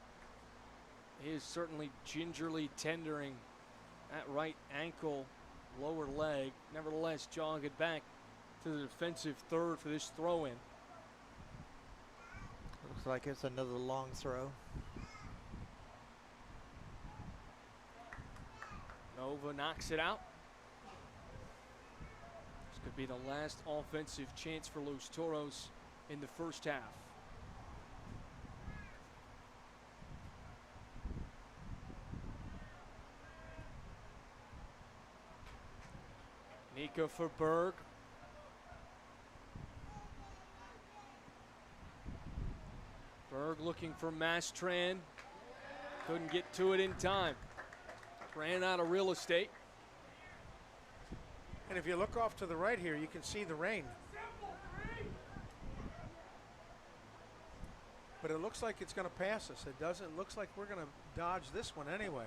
he is certainly gingerly tendering that right ankle, lower leg. Nevertheless, jog it back to the defensive third for this throw-in. Looks like it's another long throw. Nova knocks it out. This could be the last offensive chance for Los Toros in the first half. Nika for Berg. Berg looking for Mastran. Couldn't get to it in time. Ran out of real estate. And if you look off to the right here, you can see the rain. But it looks like it's going to pass us. It doesn't. It looks like we're going to dodge this one anyway.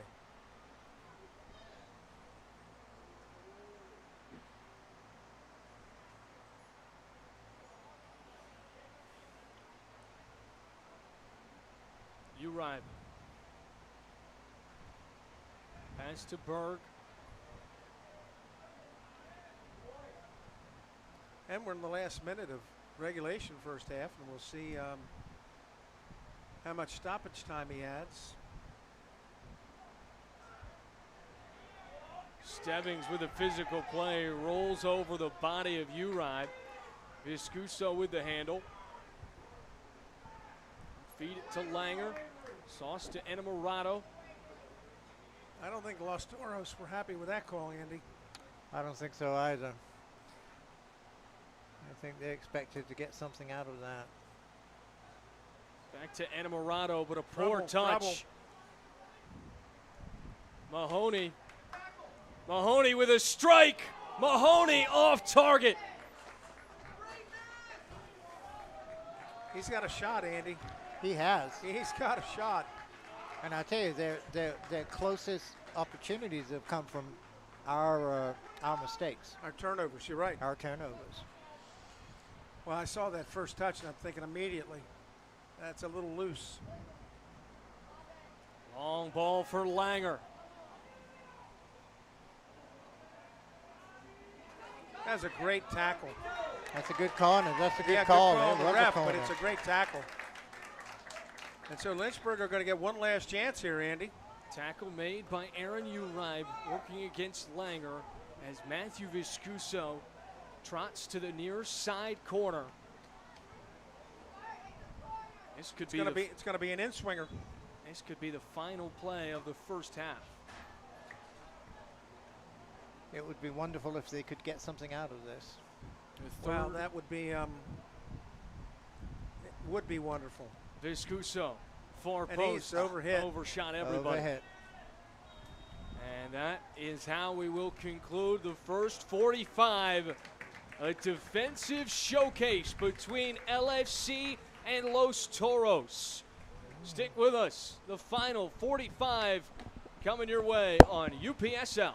Uribe. Pass to Berg. And we're in the last minute of regulation first half, and we'll see how much stoppage time he adds. Stebbings with a physical play, rolls over the body of Uribe. Viscuso with the handle. Feed it to Langer. Sauce to Enamorado. I don't think Los Toros were happy with that call, Andy. I don't think so either. I think they expected to get something out of that. Back to Enamorado, but a poor touch. Trouble. Mahoney. Mahoney with a strike. Mahoney off target. He's got a shot, Andy. He has. He's got a shot. And I tell you, their closest opportunities have come from our mistakes, Our turnovers, you're right. our turnovers. Well, I saw that first touch, and I'm thinking immediately, that's a little loose. Long ball for Langer. That's a great tackle. That's a good call, and that's a good Yeah, call. good call on It the was a ref, corner. but it's a great tackle. And so Lynchburg are going to get one last chance here, Andy. Tackle made by Aaron Uribe working against Langer as Matthew Viscuso trots to the near side corner. This could It's going to be an in-swinger. This could be the final play of the first half. It would be wonderful if they could get something out of this. The Wow, third, that would be it would be wonderful. Viscuso, far And post, he's overhit. overshot everybody. Overhit. And that is how we will conclude the first 45. A defensive showcase between LFC and Los Toros. Stick with us. The final 45 coming your way on UPSL.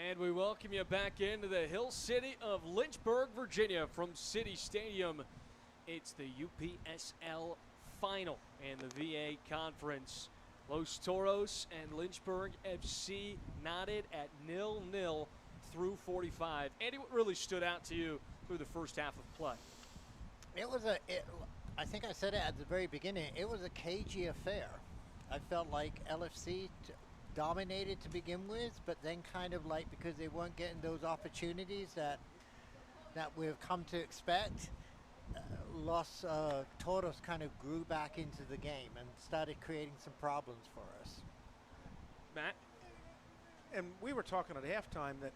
And we welcome you back into the Hill City of Lynchburg, Virginia from City Stadium. It's the UPSL final in the VA Conference. Los Toros and Lynchburg FC knotted at 0-0 through 45. Andy, what really stood out to you through the first half of play? I think I said it at the very beginning, it was a cagey affair. I felt like LFC dominated to begin with, but then kind of like because they weren't getting those opportunities that we've come to expect, Los Toros kind of grew back into the game and started creating some problems for us. Matt? And we were talking at halftime that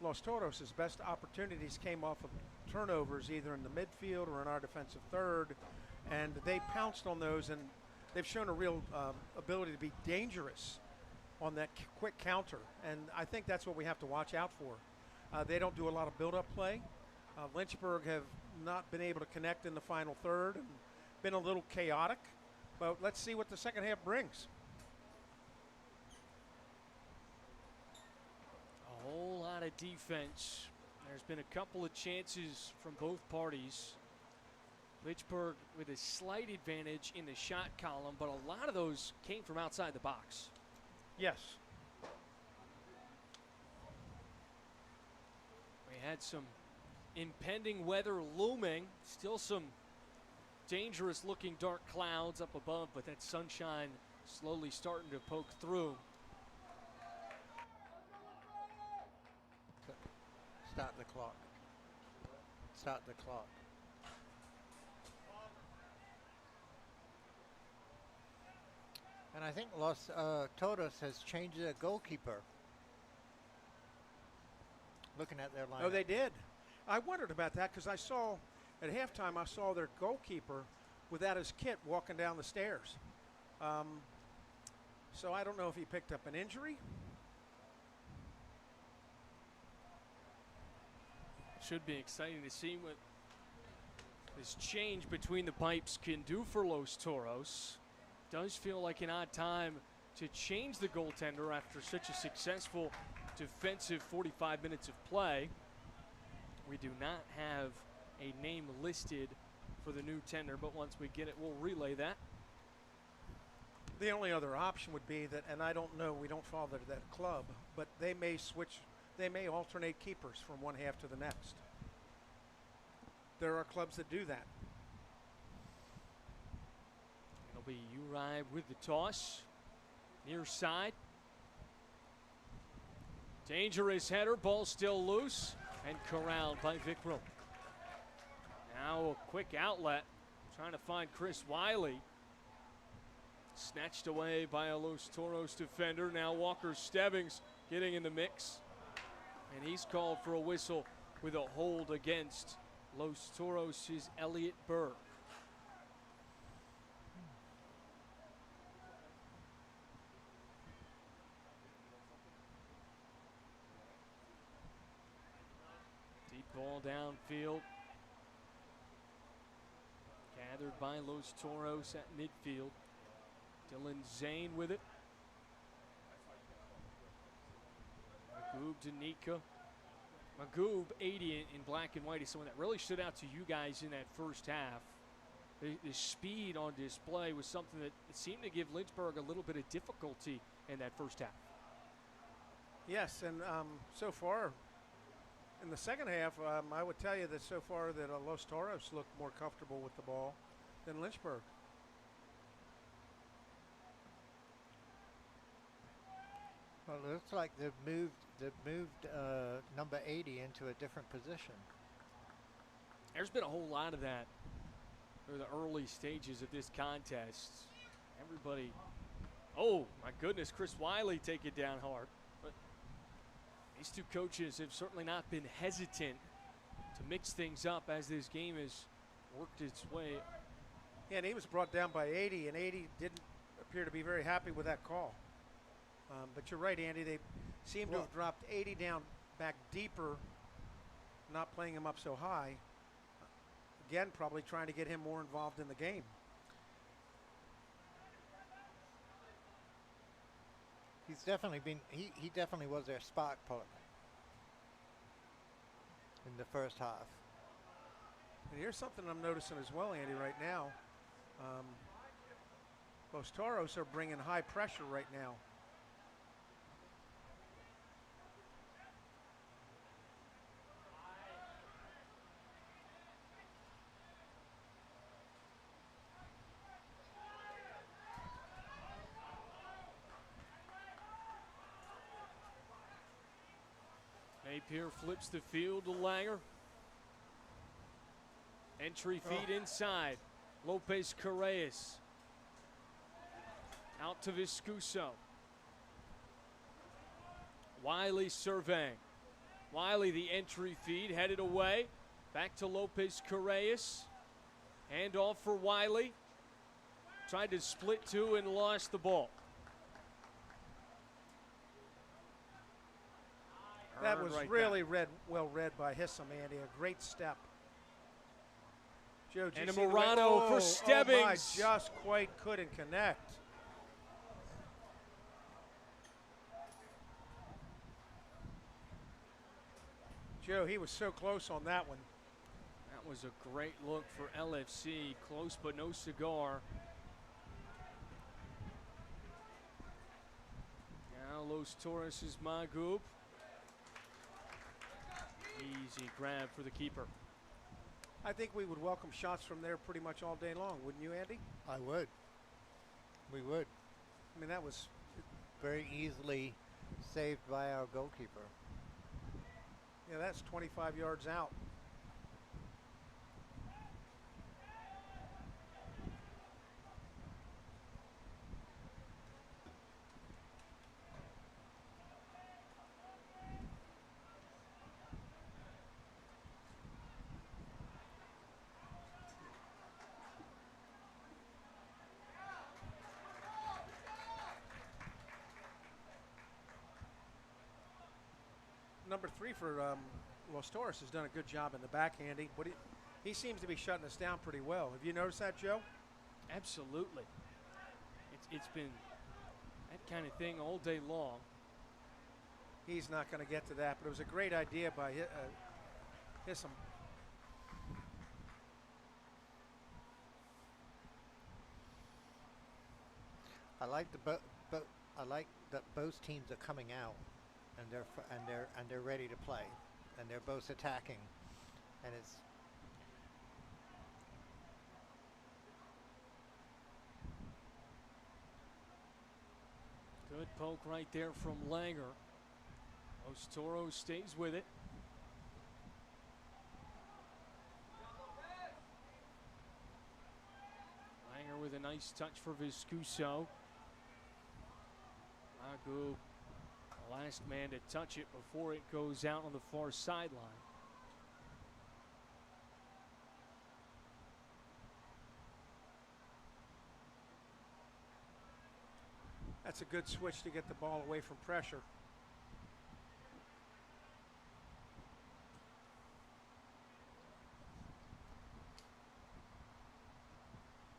Los Toros' best opportunities came off of turnovers either in the midfield or in our defensive third, and they pounced on those, and they've shown a real ability to be dangerous on that quick counter, and I think that's what we have to watch out for. They don't do a lot of build-up play. Lynchburg have not been able to connect in the final third and been a little chaotic, but let's see what the second half brings. A whole lot of defense. There's been a couple of chances from both parties. Lynchburg with a slight advantage in the shot column, but a lot of those came from outside the box. Yes. We had some impending weather looming. Still some dangerous looking dark clouds up above, but that sunshine slowly starting to poke through. Start the clock. Start the clock. And I think Los Toros has changed their goalkeeper. Looking at their lineup. Oh, they did. I wondered about that because I saw at halftime I saw their goalkeeper without his kit walking down the stairs. So I don't know if he picked up an injury. Should be exciting to see what this change between the pipes can do for Los Toros. Does feel like an odd time to change the goaltender after such a successful defensive 45 minutes of play. We do not have a name listed for the new tender, but once we get it, we'll relay that. The only other option would be that, and I don't know, we don't follow that club, but they may switch, they may alternate keepers from one half to the next. There are clubs that do that. It'll be Uri with the toss. Near side. Dangerous header, ball still loose, and corralled by Vikram. Now a quick outlet, trying to find Chris Wiley. Snatched away by a Los Toros defender. Now Walker Stebbings getting in the mix. And he's called for a whistle with a hold against Los Toros' Elliot Burke. Deep ball downfield. Gathered by Los Toros at midfield. Dylan Zane with it. Magoob to Nika. Magoob, 80 in black and white, is someone that really stood out to you guys in that first half. The speed on display was something that seemed to give Lynchburg a little bit of difficulty in that first half. Yes, and so far in the second half, I would tell you that so far that Los Toros look more comfortable with the ball than Lynchburg. Well, it looks like they've moved number 80 into a different position. There's been a whole lot of that through the early stages of this contest. Everybody, oh my goodness, Chris Wiley take it down hard. But these two coaches have certainly not been hesitant to mix things up as this game has worked its way. Yeah, and he was brought down by 80, and 80 didn't appear to be very happy with that call. But you're right, Andy. They seem to have dropped 80 down back deeper, not playing him up so high. Again, probably trying to get him more involved in the game. He's definitely been, he definitely was their spark plug in the first half. And here's something I'm noticing as well, Andy, right now. Los Toros are bringing high pressure right now. Napier flips the field to Langer. Entry feed inside. Lopez Correas. Out to Viscuso. Wiley surveying. Wiley, the entry feed, headed away. Back to Lopez Correas. Hand off for Wiley. Tried to split two and lost the ball. That was right really well read by Hissam, Andy. A great step. Joe, and a Morano for Stebbings. Oh my, just quite couldn't connect. Joe, he was so close on that one. That was a great look for LFC. Close but no cigar. Now Los Toros' Magoob. Easy grab for the keeper. I think we would welcome shots from there pretty much all day long, wouldn't you, Andy? I would. We would. I mean, that was very easily saved by our goalkeeper. Yeah, that's 25 yards out. Number 3 for Los Toros has done a good job in the back, Andy. But he seems to be shutting us down pretty well. Have you noticed that, Joe? Absolutely. It's been that kind of thing all day long. He's not going to get to that, but it was a great idea by Hissam. I like that both teams are coming out. And they're ready to play, and they're both attacking, and it's good poke right there from Langer. Los Toros stays with it. Langer with a nice touch for Viscuso. Magoob, last man to touch it before it goes out on the far sideline. That's a good switch to get the ball away from pressure.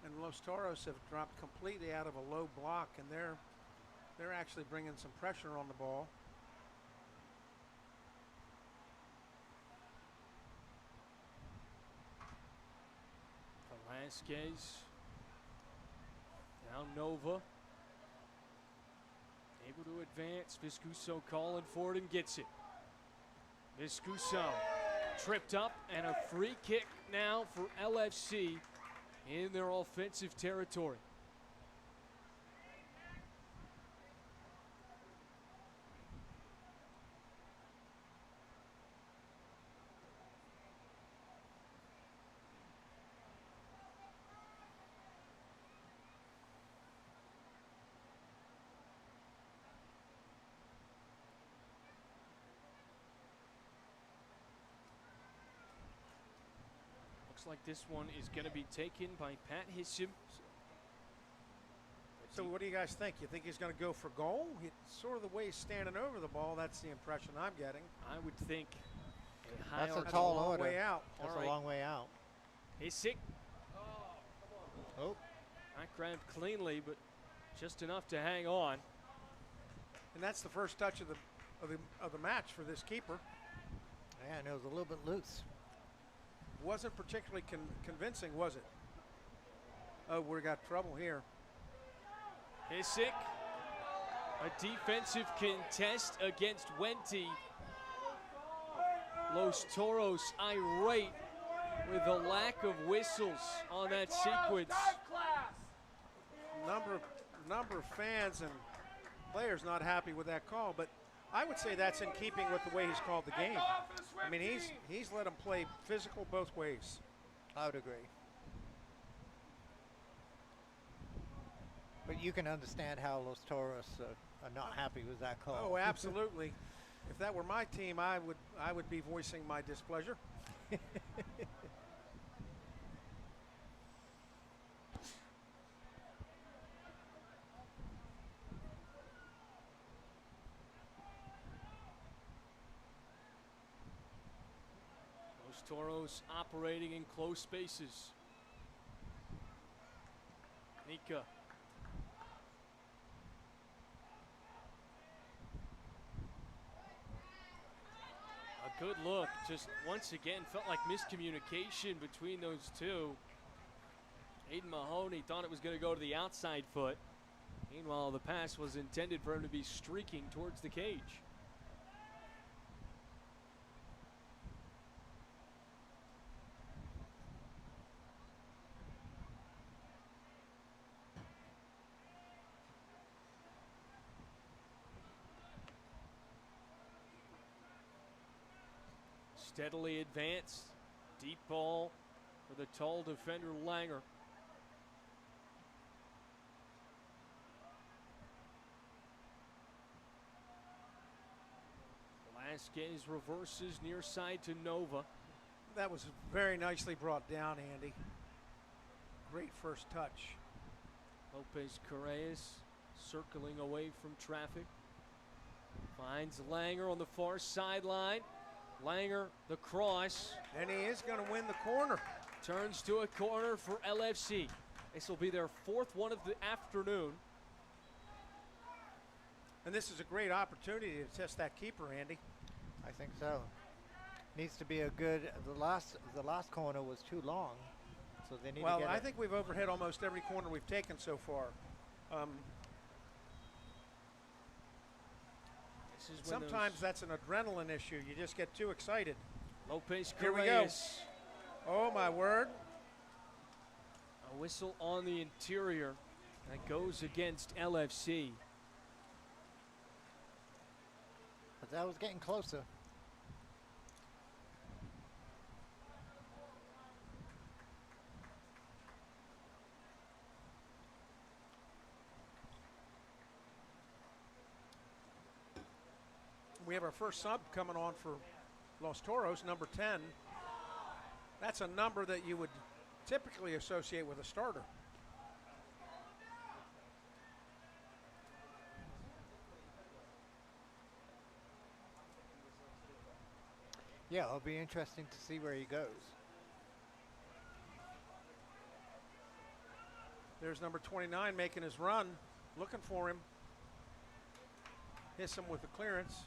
And Los Toros have dropped completely out of a low block, and they're actually bringing some pressure on the ball. Velasquez. Now Nova. Able to advance. Viscuso calling for it and gets it. Viscuso tripped up, and a free kick now for LFC in their offensive territory. Looks like this one is going to be taken by Pat Hissam. So what do you guys think? You think he's going to go for goal? Sort of the way he's standing over the ball, that's the impression I'm getting. I would think a high that's a tall long order. way out. That's All a long way out. Hissam. Oh. Not grabbed cleanly, but just enough to hang on. And that's the first touch of the match for this keeper. Yeah, and it was a little bit loose. Wasn't particularly convincing, was it? Oh, we got trouble here. Hissick, a defensive contest against Wente. Los Toros irate with the lack of whistles on that sequence. Number of fans and players not happy with that call, but I would say that's in keeping with the way he's called the game. I mean, he's let him play physical both ways. I would agree. But you can understand how Los Toros are not happy with that call. Oh, absolutely. If that were my team, I would be voicing my displeasure. Los Toros operating in close spaces. Nika. A good look. Just once again felt like miscommunication between those two. Aiden Mahoney thought it was going to go to the outside foot. Meanwhile, the pass was intended for him to be streaking towards the cage. Steadily advanced. Deep ball for the tall defender Langer. Velasquez reverses near side to Nova. That was very nicely brought down, Andy. Great first touch. Lopez Correas circling away from traffic. Finds Langer on the far sideline. Langer, the cross. And he is going to win the corner. Turns to a corner for LFC. This will be their fourth one of the afternoon. And this is a great opportunity to test that keeper, Andy. I think so. Needs to be a good. The last corner was too long, so they need to get Well, I it. think we've overhit almost every corner we've taken so far. This is when Sometimes that's an adrenaline issue. You just get too excited. Lopez Here we go. Correas. Oh, my word. A whistle on the interior that goes against LFC. But that was getting closer. We have our first sub coming on for Los Toros, number 10. That's a number that you would typically associate with a starter. Yeah, it'll be interesting to see where he goes. There's number 29 making his run, looking for him. Hits him with the clearance.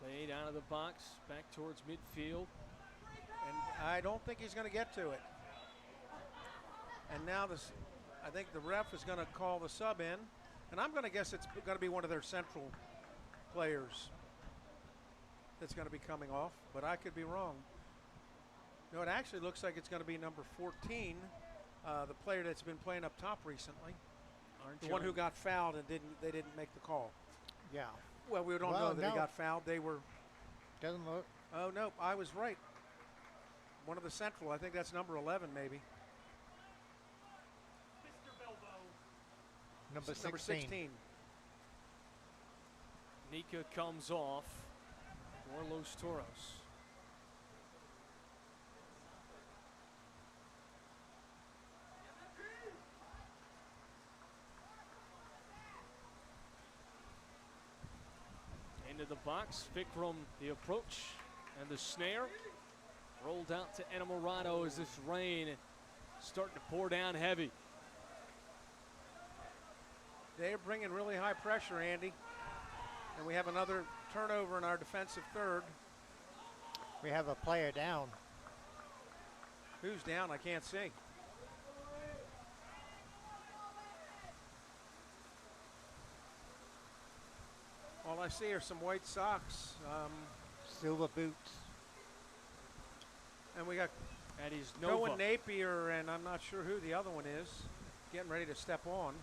Played out of the box, back towards midfield. And I don't think he's going to get to it. And now this, I think the ref is going to call the sub in. And I'm going to guess it's going to be one of their central players that's going to be coming off. But I could be wrong. No, it actually looks like it's going to be number 14, the player that's been playing up top recently. The one who got fouled and they didn't make the call. Yeah. Well, we don't know that he got fouled. They were. Doesn't look. Oh, no, I was right. One of the central. I think that's number 11, maybe. Number 16. Number 16. Nika comes off for Los Toros. Into the box, Vikram the approach and the snare. Rolled out to Enamorado as this rain starting to pour down heavy. They're bringing really high pressure, Andy. And we have another turnover in our defensive third. We have a player down. Who's down? I can't see. All I see are some white socks. Silver boots. And we got That is Nova. Cohen Napier, and I'm not sure who the other one is, getting ready to step on.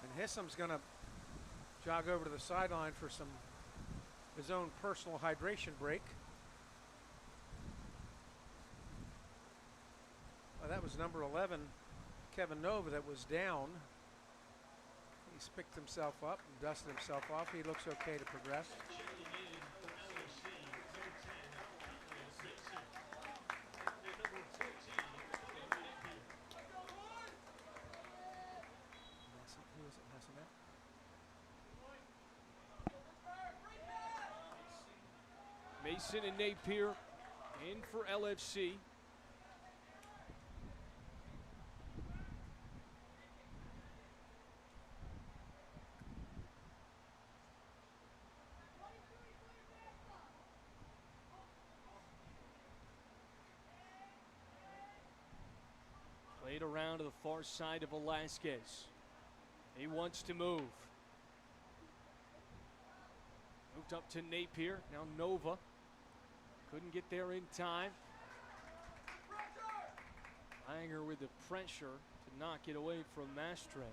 And Hissom's going to jog over to the sideline for his own personal hydration break. Well, that was number 11, Kevin Nova, that was down. He's picked himself up and dusted himself off. He looks okay to progress. Mason and Napier in for LFC. Played around to the far side of Velasquez. He wants to move. Moved up to Napier. Now Nova. Couldn't get there in time. Langer with the pressure to knock it away from Mastran.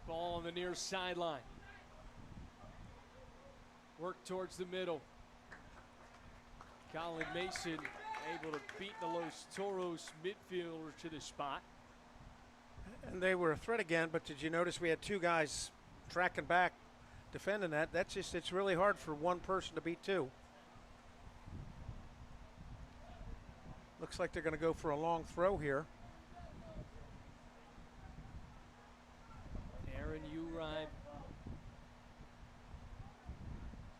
Ball on the near sideline. Work towards the middle. Colin Mason able to beat the Los Toros midfielder to the spot. And they were a threat again, but did you notice we had two guys tracking back, defending that? That's just, it's really hard for one person to beat two. Looks like they're going to go for a long throw here. Aaron Uribe.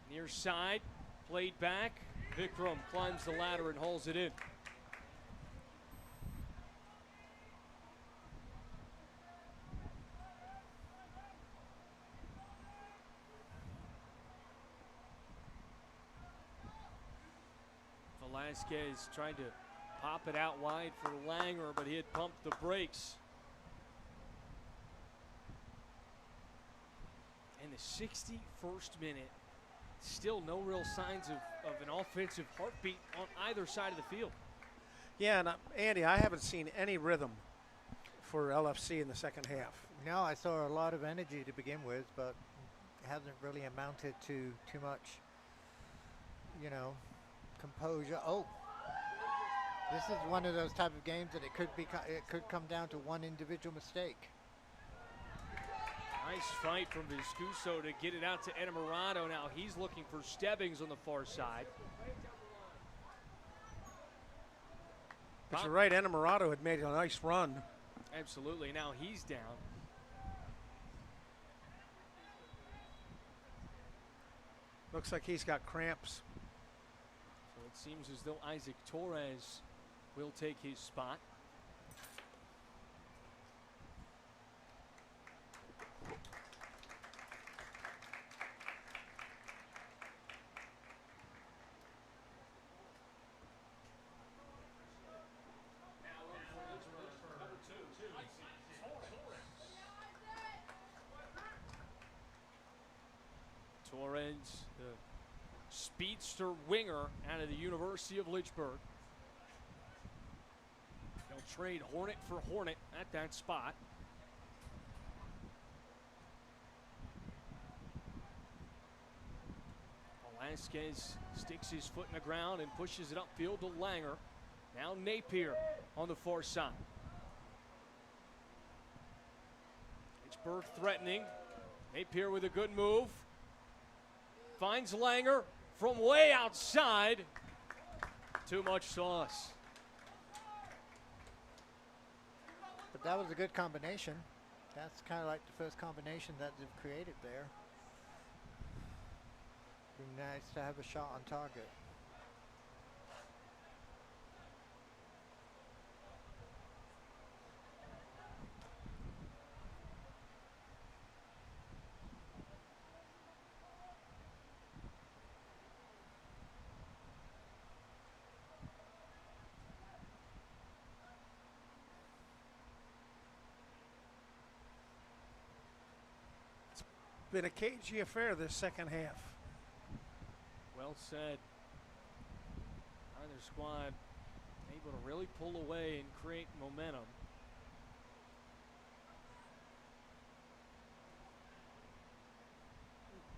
Near side, played back. Vikram climbs the ladder and hauls it in. Velasquez tried to pop it out wide for Langer, but he had pumped the brakes. In the 61st minute, still no real signs of an offensive heartbeat on either side of the field. Yeah, and Andy, I haven't seen any rhythm for LFC in the second half. No, I saw a lot of energy to begin with, but it hasn't really amounted to too much, you know, composure. Oh, this is one of those type of games that it could come down to one individual mistake. Nice fight from Viscuso to get it out to Enamorado. Now he's looking for Stebbings on the far side. But you're right, Enamorado had made a nice run. Absolutely. Now he's down. Looks like he's got cramps. So it seems as though Isaac Torres will take his spot. Torres, the speedster winger out of the University of Lynchburg. They'll trade Hornet for Hornet at that spot. Velasquez sticks his foot in the ground and pushes it upfield to Langer. Now Napier on the far side. Lynchburg threatening. Napier with a good move. Finds Langer from way outside. Too much sauce. But that was a good combination. That's kind of like the first combination that they've created there. Be nice to have a shot on target. Been a cagey affair this second half. Well said. Either squad able to really pull away and create momentum.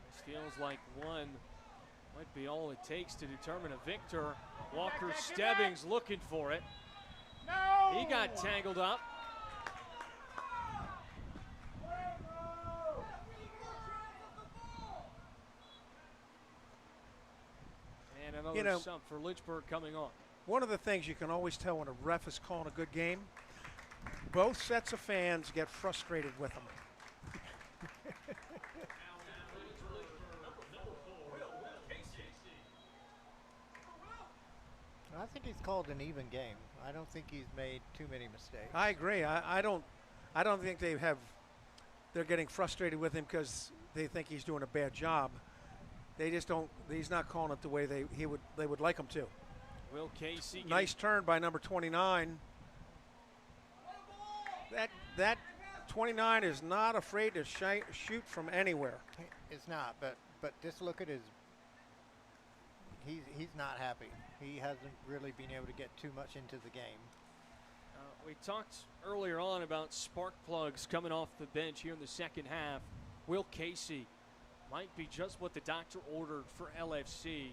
This feels like one might be all it takes to determine a victor. Walker Stebbings looking for it. No! He got tangled up. And another sub for Lynchburg coming on. One of the things you can always tell when a ref is calling a good game, both sets of fans get frustrated with them. I think he's called an even game. I don't think he's made too many mistakes. I agree. I don't think they're getting frustrated with him because they think he's doing a bad job. They just don't. He's not calling it the way they would like him to. Will Casey. Nice turn by number 29. That 29 is not afraid to shoot from anywhere. It's not, but just look at his. He's not happy. He hasn't really been able to get too much into the game. We talked earlier on about spark plugs coming off the bench here in the second half. Will Casey might be just what the doctor ordered for LFC.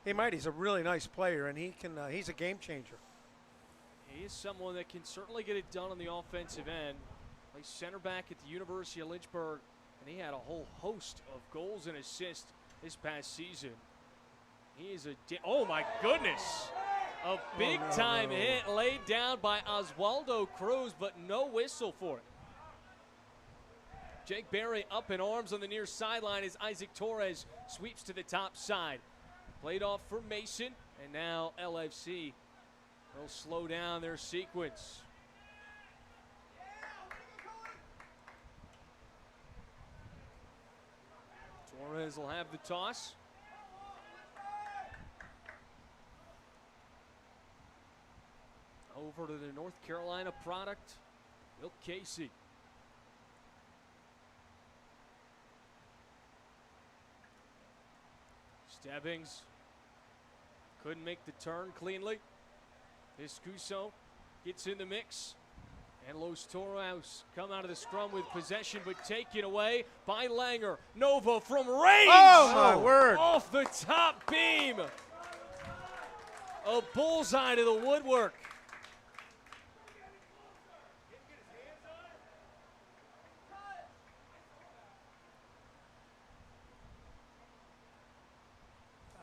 He might. He's a really nice player, and he can. He's a game changer. He is someone that can certainly get it done on the offensive end. Plays center back at the University of Lynchburg, and he had a whole host of goals and assists this past season. He is oh my goodness. A big time hit laid down by Oswaldo Cruz, but no whistle for it. Jake Berry up in arms on the near sideline as Isaac Torres sweeps to the top side. Played off for Mason, and now LFC will slow down their sequence. Torres will have the toss. Over to the North Carolina product, Will Casey. Stebbings couldn't make the turn cleanly. Viscuso gets in the mix. And Los Toros come out of the scrum with possession, but taken away by Langer. Nova from range! Oh, my word. Off the top beam. A bullseye to the woodwork.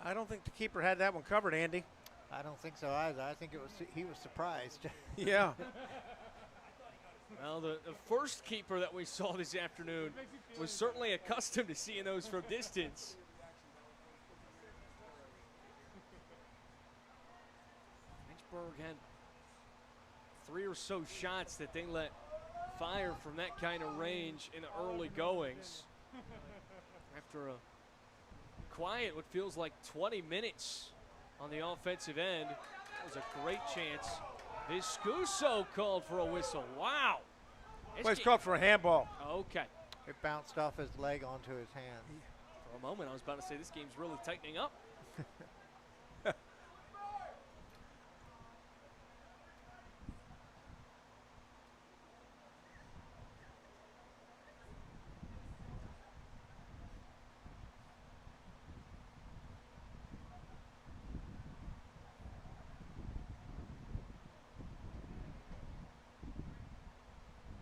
I don't think the keeper had that one covered, Andy. I don't think so either. I think he was surprised. Yeah. Well, the first keeper that we saw this afternoon was certainly accustomed to seeing those from distance. Lynchburg had 3 or so shots that they let fire from that kind of range in the early goings. After a quiet, what feels like 20 minutes on the offensive end. That was a great chance. Viscuso called for a whistle. Wow. Well, he's called for a handball. Okay. It bounced off his leg onto his hand. For a moment, I was about to say this game's really tightening up.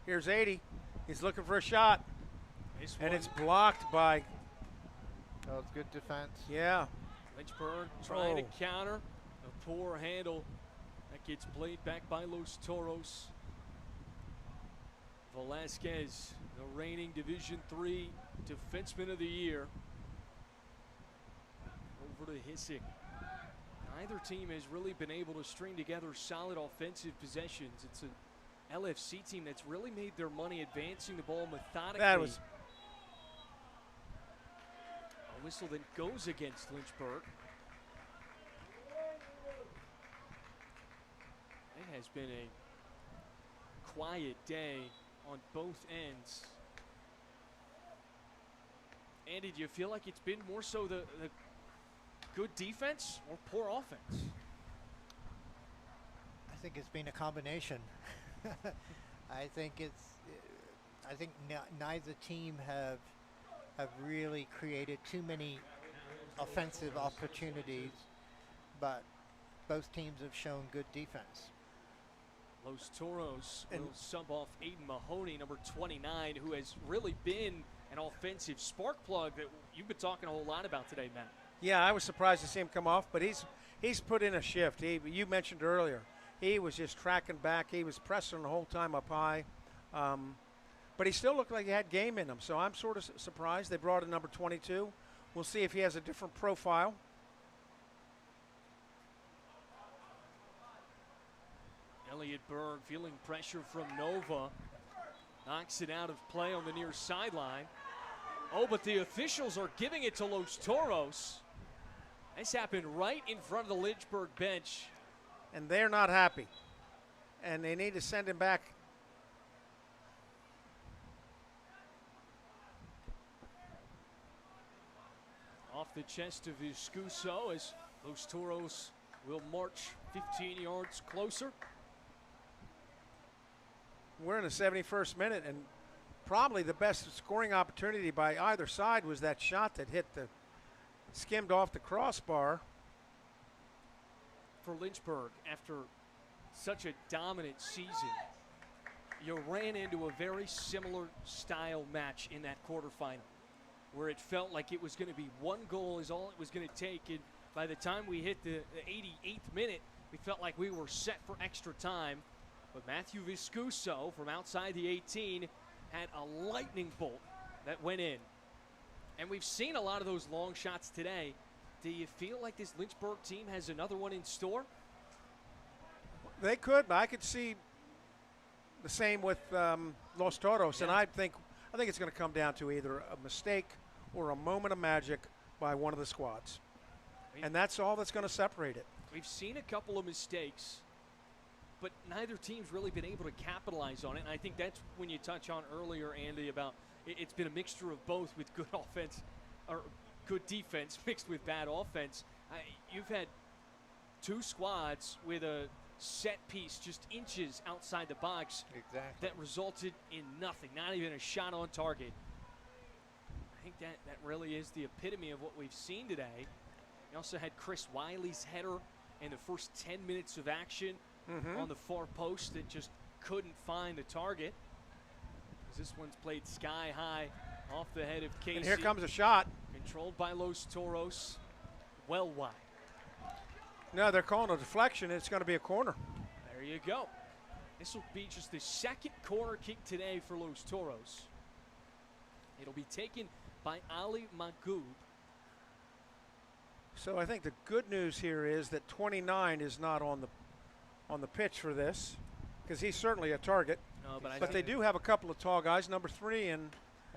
Here's 80. He's looking for a shot. And it's blocked by That was good defense. Yeah. Lynchburg trying to Oh. counter. A poor handle that gets played back by Los Toros. Velasquez, the reigning Division III Defenseman of the Year. Over to Hissick. Neither team has really been able to string together solid offensive possessions. It's an LFC team that's really made their money advancing the ball methodically. That was A whistle that goes against Lynchburg. It has been a quiet day on both ends. Andy, do you feel like it's been more so the good defense or poor offense? I think it's been a combination. I think neither team have really created too many offensive opportunities, but both teams have shown good defense. Los Toros will sub off Aiden Mahoney, number 29, who has really been an offensive spark plug that you've been talking a whole lot about today, Matt. Yeah, I was surprised to see him come off, but he's put in a shift. You mentioned earlier, he was just tracking back. He was pressing the whole time up high. But he still looked like he had game in him, so I'm sort of surprised. They brought in number 22. We'll see if he has a different profile. Elliot Berg feeling pressure from Nova. Knocks it out of play on the near sideline. Oh, but the officials are giving it to Los Toros. This happened right in front of the Lynchburg bench. And they're not happy. And they need to send him back. Off the chest of Viscuso as Los Toros will march 15 yards closer. We're in the 71st minute, and probably the best scoring opportunity by either side was that shot that skimmed off the crossbar. For Lynchburg, after such a dominant season, you ran into a very similar style match in that quarterfinal, where it felt like it was going to be one goal is all it was going to take. And by the time we hit the 88th minute, we felt like we were set for extra time. But Matthew Viscuso from outside the 18 had a lightning bolt that went in. And we've seen a lot of those long shots today. Do you feel like this Lynchburg team has another one in store? They could, but I could see the same with Los Toros, and I think it's going to come down to either a mistake or a moment of magic by one of the squads. And that's all that's going to separate it. We've seen a couple of mistakes, but neither team's really been able to capitalize on it. And I think that's when you touch on earlier, Andy, about it's been a mixture of both with good offense or good defense mixed with bad offense. You've had two squads with a set piece just inches outside the box that resulted in nothing, not even a shot on target. I think that really is the epitome of what we've seen today. You also had Chris Wiley's header in the first 10 minutes of action on the far post that just couldn't find the target. This one's played sky high off the head of Casey. And here comes a shot. Controlled by Los Toros, well wide. No, they're calling a deflection. It's going to be a corner. There you go. This will be just the second corner kick today for Los Toros. It'll be taken by Ali Magoob. So I think the good news here is that 29 is not on the pitch for this, because he's certainly a target. No, but they do have a couple of tall guys, number 3 and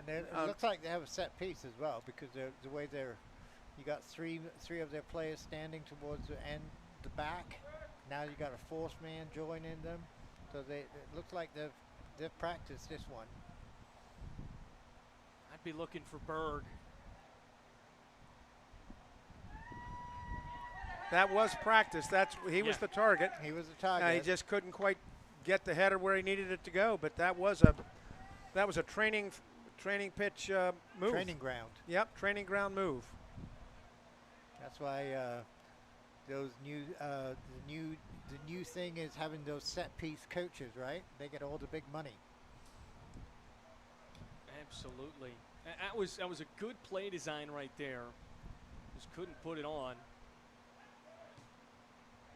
it looks like they have a set piece as well, because the way you got three of their players standing towards the end, the back. Now you got a fourth man joining them, so it looks like they've practiced this one. I'd be looking for Berg. That was practice. He was the target. He was the target. He just couldn't quite get the header where he needed it to go. But that was a training pitch move. Training ground. Yep, training ground move. That's why the new thing is having those set piece coaches, right? They get all the big money. Absolutely. That was a good play design right there. Just couldn't put it on.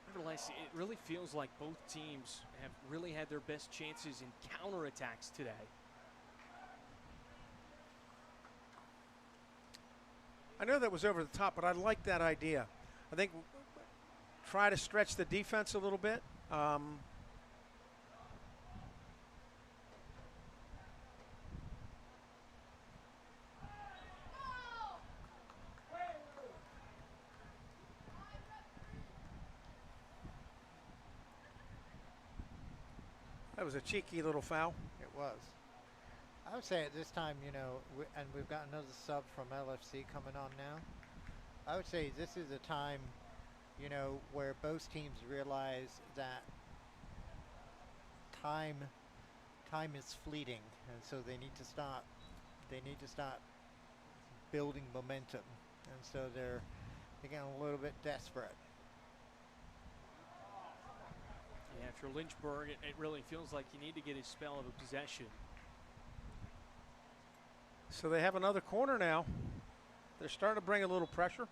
Nevertheless, it really feels like both teams have really had their best chances in counterattacks today. I know that was over the top, but I like that idea. I think try to stretch the defense a little bit. That was a cheeky little foul. It was. I would say at this time, you know, and we've got another sub from LFC coming on now. I would say this is a time, you know, where both teams realize that time is fleeting, and so they need to start building momentum, and so they're getting a little bit desperate. Yeah, if you're Lynchburg, it really feels like you need to get a spell of a possession. So they have another corner now. They're starting to bring a little pressure.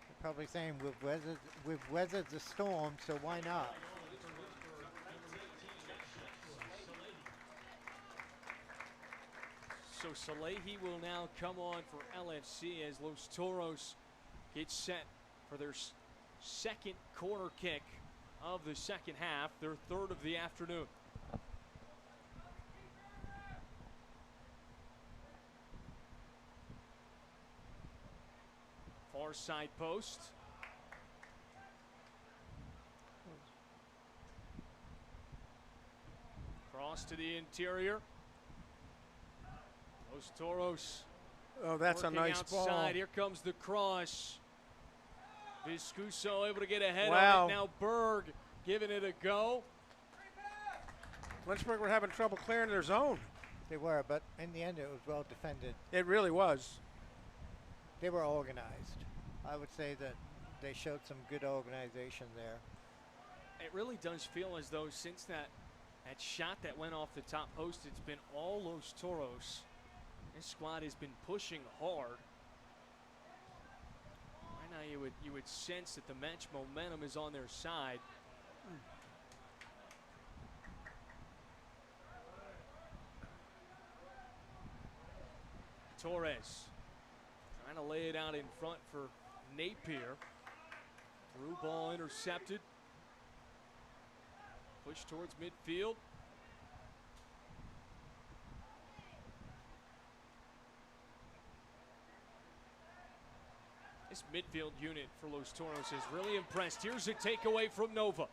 They're probably saying we've weathered the storm, so why not? So Salehi will now come on for LFC as Los Toros get set for their second corner kick of the second half, their third of the afternoon. Far side post. Cross to the interior. Los Toros. Oh, that's a nice outside. ball. Here comes the cross. Viscuso able to get ahead Wow. of it. Now Berg giving it a go. Lynchburg were having trouble clearing their zone. They were, but in the end it was well defended. It really was. They were organized. I would say that they showed some good organization there. It really does feel as though since that shot that went off the top post, it's been all Los Toros. This squad has been pushing hard. Right now you would sense that the match momentum is on their side. Torres trying to lay it out in front for Napier. Through ball intercepted. Push towards midfield. This midfield unit for Los Toros is really impressed. Here's a takeaway from Nova.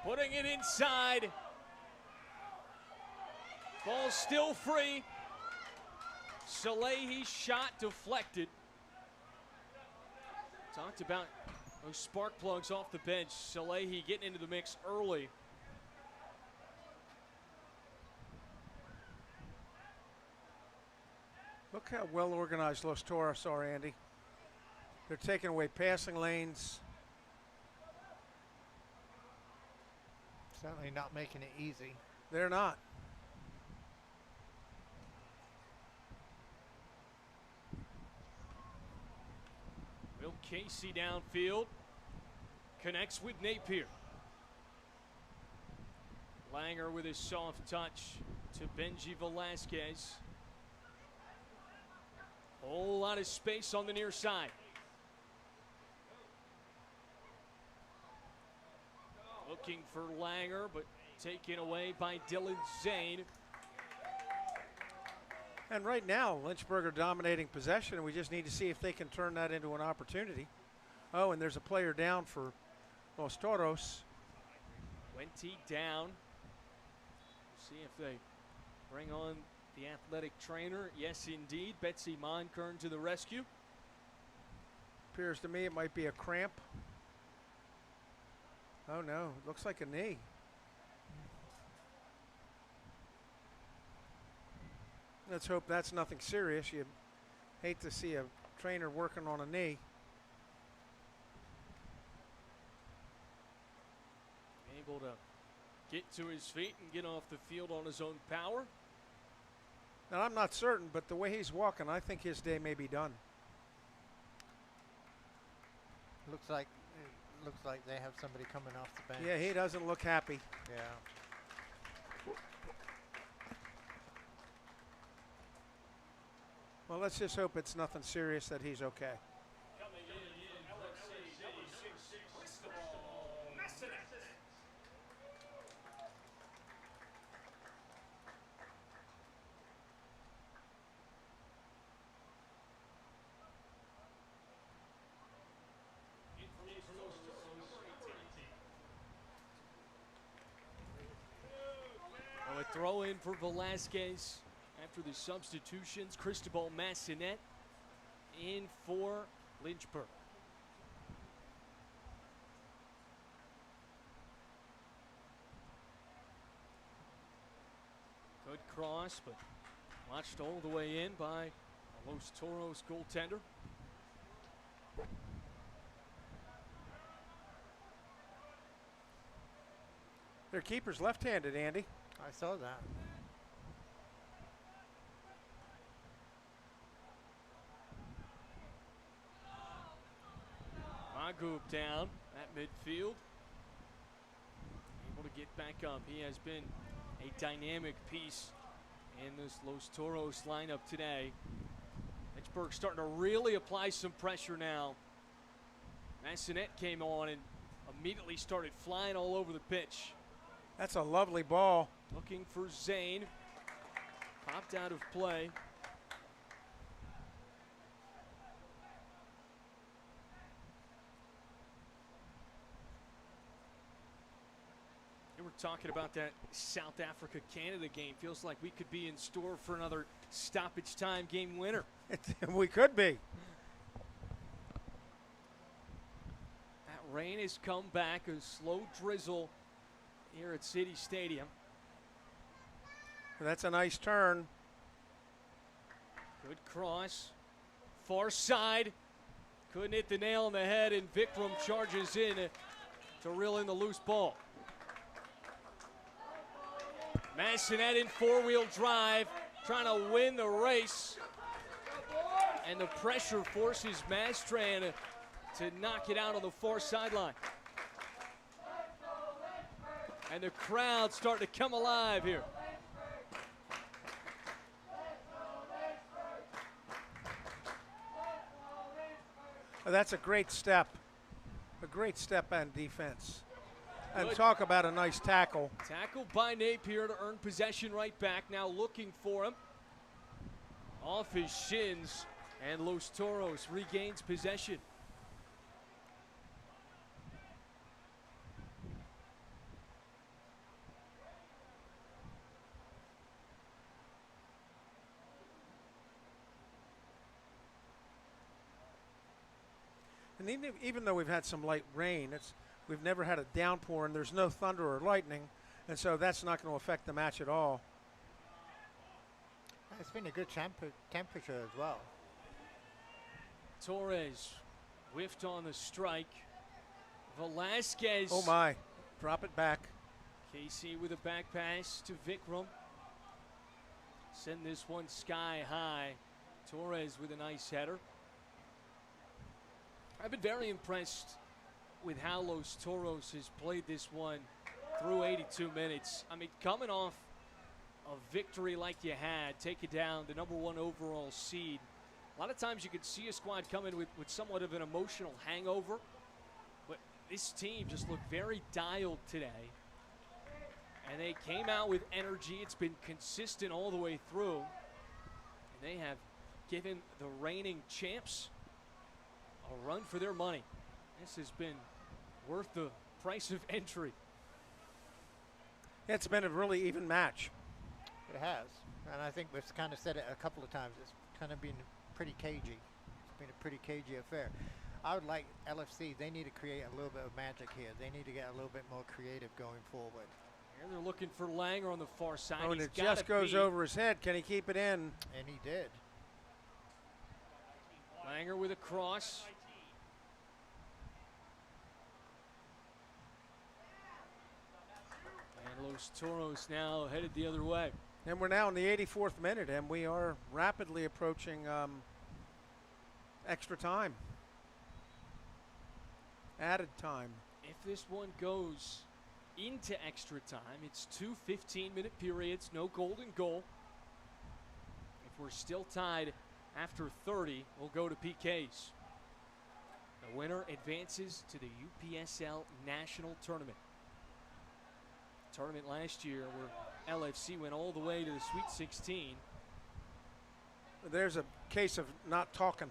Putting it inside. Ball still free. Salehi's shot deflected. Talked about those spark plugs off the bench. Salehi getting into the mix early. Look how well organized Los Toros are, Andy. They're taking away passing lanes. Certainly not making it easy. They're not. Will Casey downfield. Connects with Napier. Langer with his soft touch to Benji Velasquez. Whole lot of space on the near side. Looking for Langer, but taken away by Dylan Zane. And right now, Lynchburg are dominating possession, and we just need to see if they can turn that into an opportunity. Oh, and there's a player down for Los Toros. 20 down. See if they bring on the athletic trainer. Yes, indeed. Betsy Monkern to the rescue. Appears to me it might be a cramp. Oh, no. Looks like a knee. Let's hope that's nothing serious. You hate to see a trainer working on a knee. Able to get to his feet and get off the field on his own power. Now, I'm not certain, but the way he's walking, I think his day may be done. Looks like they have somebody coming off the bench. Yeah, he doesn't look happy. Yeah. Well, let's just hope it's nothing serious, that he's okay. Coming in LFC number 6, Cristobal Massanet. A throw in for Velasquez after the substitutions. Cristobal Massanet in for Lynchburg. Good cross, but watched all the way in by a Los Toros goaltender. Their keeper's left-handed, Andy. I saw that. Magub down at midfield. Able to get back up. He has been a dynamic piece in this Los Toros lineup today. Lynchburg starting to really apply some pressure now. Massanet came on and immediately started flying all over the pitch. That's a lovely ball. Looking for Zane. Popped out of play. We're talking about that South Africa-Canada game. Feels like we could be in store for another stoppage time game winner. We could be. That rain has come back, a slow drizzle here at City Stadium. That's a nice turn. Good cross. Far side. Couldn't hit the nail on the head, and Vikram charges in to reel in the loose ball. Massanet in four-wheel drive, trying to win the race. And the pressure forces Mastran to knock it out on the far sideline. And the crowd starting to come alive here. That's a great step. A great step on defense. And Good. talk about a nice tackle. Tackled by Napier to earn possession right back. Now looking for him. Off his shins. And Los Toros regains possession. And even though we've had some light rain, we've never had a downpour, and there's no thunder or lightning, and so that's not going to affect the match at all. It's been a good temperature as well. Torres whiffed on the strike. Velasquez. Oh my, drop it back. Casey with a back pass to Vikram. Send this one sky high. Torres with a nice header. I've been very impressed with how Los Toros has played this one through 82 minutes. I mean, coming off a victory like you had, take it down, the #1 overall seed. A lot of times you could see a squad coming with somewhat of an emotional hangover, but this team just looked very dialed today. And they came out with energy. It's been consistent all the way through. And they have given the reigning champs a run for their money. This has been worth the price of entry. It's been a really even match. It has. And I think we've kind of said it a couple of times. It's kind of been pretty cagey. It's been a pretty cagey affair. I would like LFC, they need to create a little bit of magic here. They need to get a little bit more creative going forward. Here they're looking for Langer on the far side. Oh, and He's it just goes over his head. Can he keep it in? And he did. Langer with a cross. And Los Toros now headed the other way. And we're now in the 84th minute, and we are rapidly approaching extra time. Added time. If this one goes into extra time, it's 2 15-minute periods, no golden goal. If we're still tied after 30, we'll go to PKs. The winner advances to the UPSL National Tournament. Tournament last year where LFC went all the way to the Sweet 16. There's a case of not talking.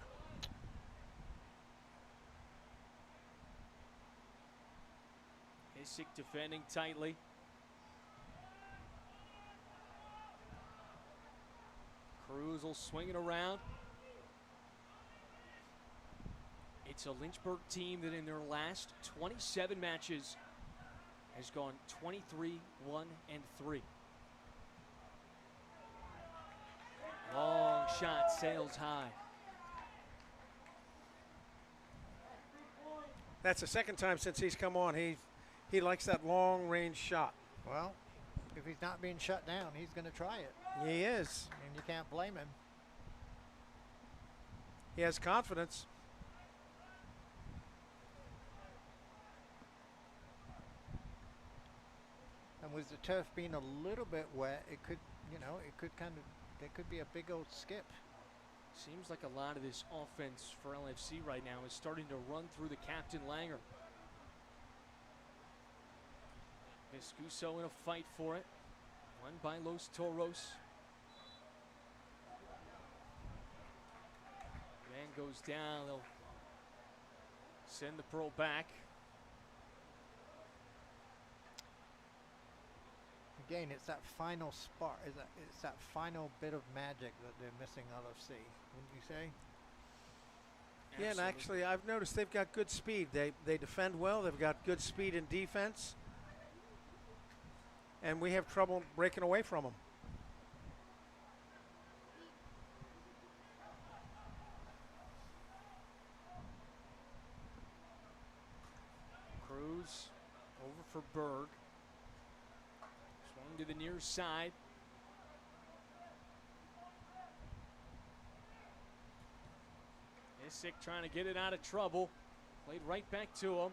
Isick defending tightly. Cruz will swing it around. It's a Lynchburg team that in their last 27 matches has gone 23-1-3. Long shot sails high. That's the second time since he's come on. He likes that long range shot. Well, if he's not being shut down, he's going to try it. He is. And you can't blame him. He has confidence. And with the turf being a little bit wet, it could, there could be a big old skip. Seems like a lot of this offense for LFC right now is starting to run through the captain Langer. Viscuso in a fight for it. Won by Los Toros. Man goes down. They'll send the pearl back. Again, it's that final spark. It's that final bit of magic that they're missing LFC, wouldn't you say? Yeah, and actually, I've noticed they've got good speed. They defend well. They've got good speed in defense. And we have trouble breaking away from them. Cruz over for Berg. Swung to the near side. Isick trying to get it out of trouble. Played right back to him.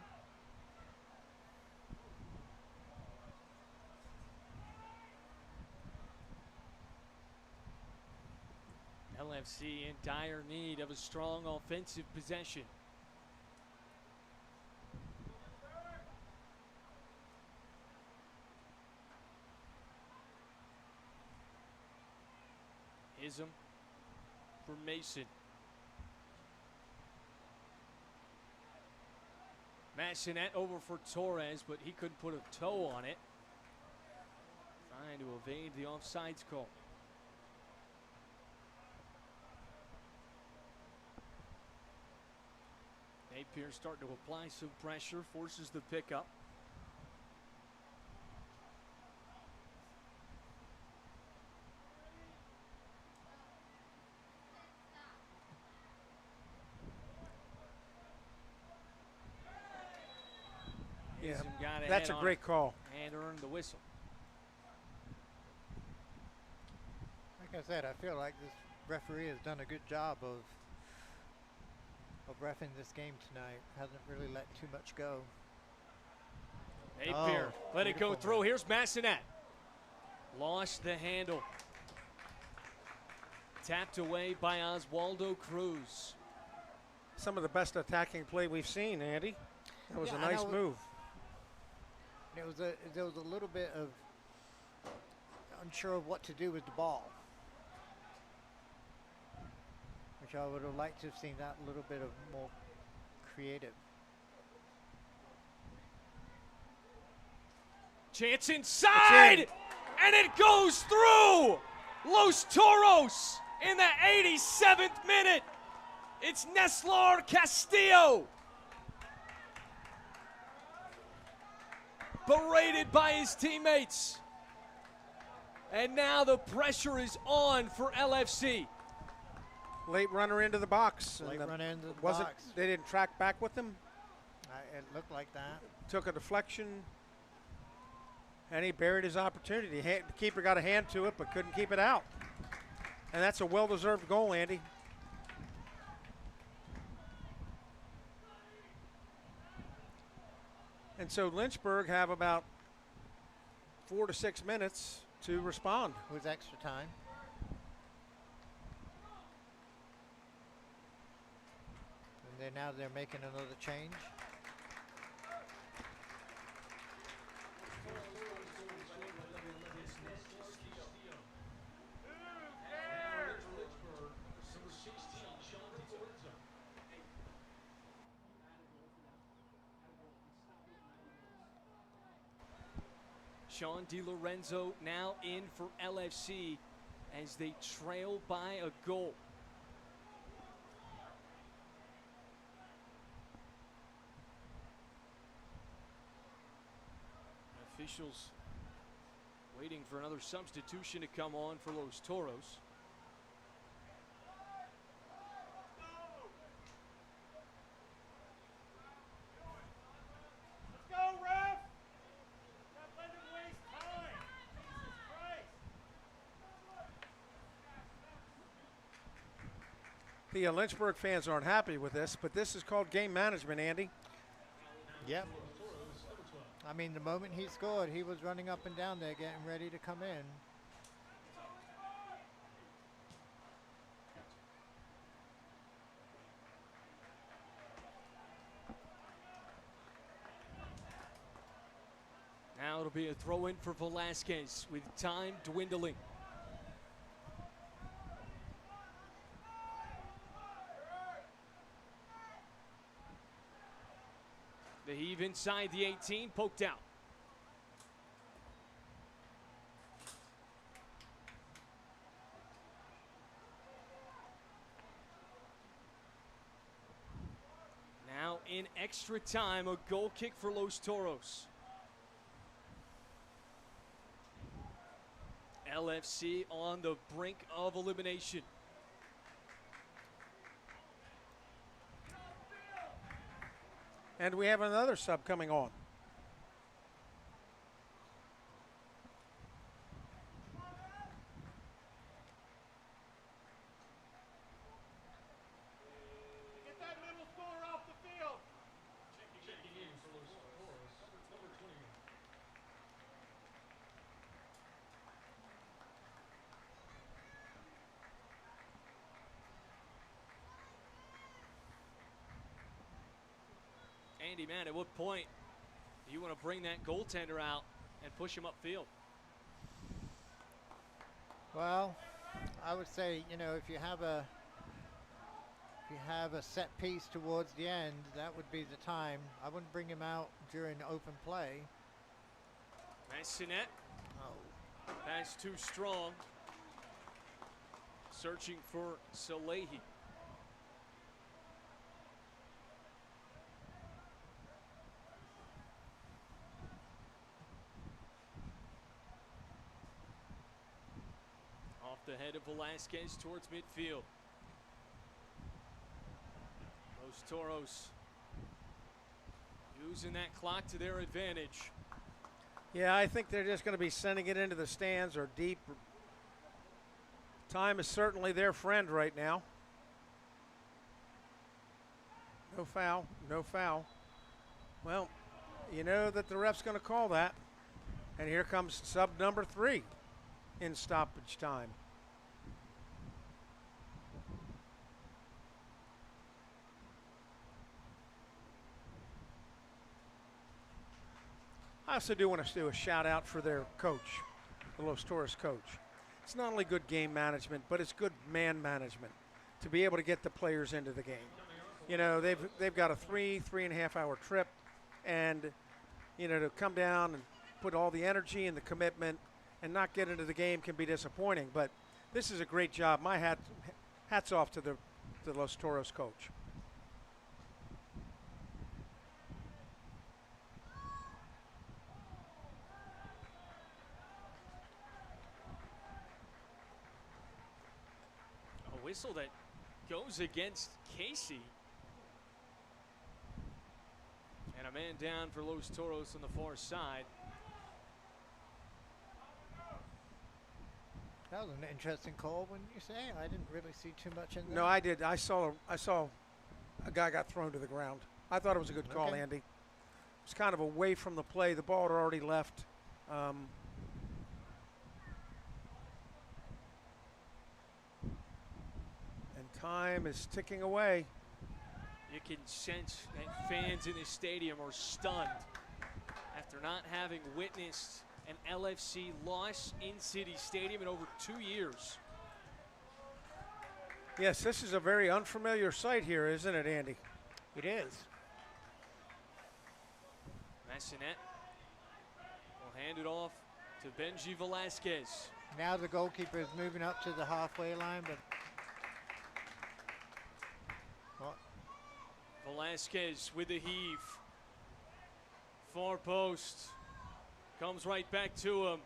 LFC in dire need of a strong offensive possession. Ism for Mason. Massonet over for Torres, but he couldn't put a toe on it. Trying to evade the offsides call. Napier starting to apply some pressure, forces the pickup. Yeah, got that's a great call. And earned the whistle. Like I said, I feel like this referee has done a good job of reffing this game tonight. Hasn't really let too much go. Napier let it go through. Here's Massonet. Lost the handle. Tapped away by Oswaldo Cruz. Some of the best attacking play we've seen, Andy. That was a nice move. There was a little bit of unsure of what to do with the ball, which I would have liked to have seen that little bit of more creative. Chance inside, and it goes through. Los Toros in the 87th minute. It's Neslar Castillo. Berated by his teammates. And now the pressure is on for LFC. Late runner into the box. Late runner into the box. They didn't track back with him? It looked like that. Took a deflection. And he buried his opportunity. The keeper got a hand to it, but couldn't keep it out. And that's a well-deserved goal, Andy. And so Lynchburg have about 4 to 6 minutes to respond. With extra time. And they're making another change. Sean DiLorenzo now in for LFC as they trail by a goal. Officials waiting for another substitution to come on for Los Toros. The Lynchburg fans aren't happy with this, but this is called game management, Andy. Yep. I mean, the moment he scored, he was running up and down there getting ready to come in. Now it'll be a throw-in for Velasquez with time dwindling. The heave inside the 18, poked out. Now in extra time, a goal kick for Los Toros. LFC on the brink of elimination. And we have another sub coming on. Get that middle scorer off the field. Checking in for Los Toros, number 21. Andy, man, at what point do you want to bring that goaltender out and push him upfield? Well, I would say, you know, if you have a set piece towards the end, that would be the time. I wouldn't bring him out during open play. Nice net. Oh. That's too strong. Searching for Salehi. Off the head of Velasquez towards midfield. Los Toros using that clock to their advantage. Yeah, I think they're just going to be sending it into the stands or deep. Time is certainly their friend right now. No foul, no foul. Well, you know that the ref's going to call that. And here comes sub number 3 in stoppage time. I also do want to do a shout out for their coach, the Los Toros coach. It's not only good game management, but it's good man management to be able to get the players into the game. You know, they've got a 3.5 hour trip, and you know, to come down and put all the energy and the commitment and not get into the game can be disappointing. But this is a great job. My hats off to the Los Toros coach. Whistle that goes against Casey. And a man down for Los Toros on the far side. That was an interesting call, wouldn't you say? I didn't really see too much in there. No, I did. I saw a guy got thrown to the ground. I thought it was a good call, Okay. Andy. It was kind of away from the play. The ball had already left. And time is ticking away. You can sense that fans in the stadium are stunned after not having witnessed an LFC loss in City Stadium in over 2 years. Yes, this is a very unfamiliar sight here, isn't it, Andy? It is. Massanet will hand it off to Benji Velasquez. Now the goalkeeper is moving up to the halfway line, but Velasquez with the heave. Far post. Comes right back to him.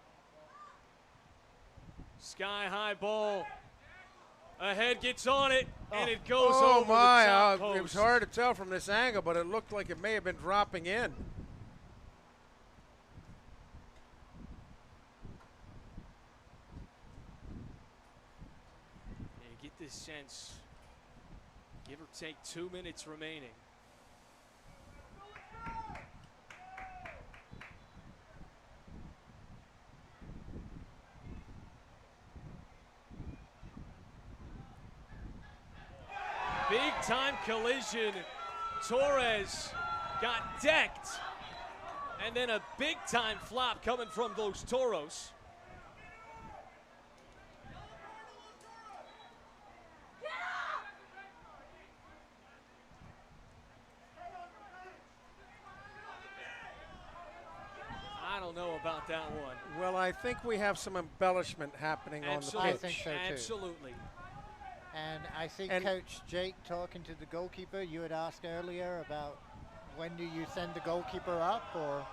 Sky high ball. Ahead gets on it, and it goes over the top post. It was hard to tell from this angle, but it looked like it may have been dropping in. You get this sense, give or take 2 minutes remaining. Big time collision. Torres got decked. And then a big time flop coming from those Toros. I don't know about that one. Well, I think we have some embellishment happening on the pitch. I think so too. Absolutely. And I see And- Coach Jake talking to the goalkeeper. You had asked earlier about when do you send the goalkeeper up, or.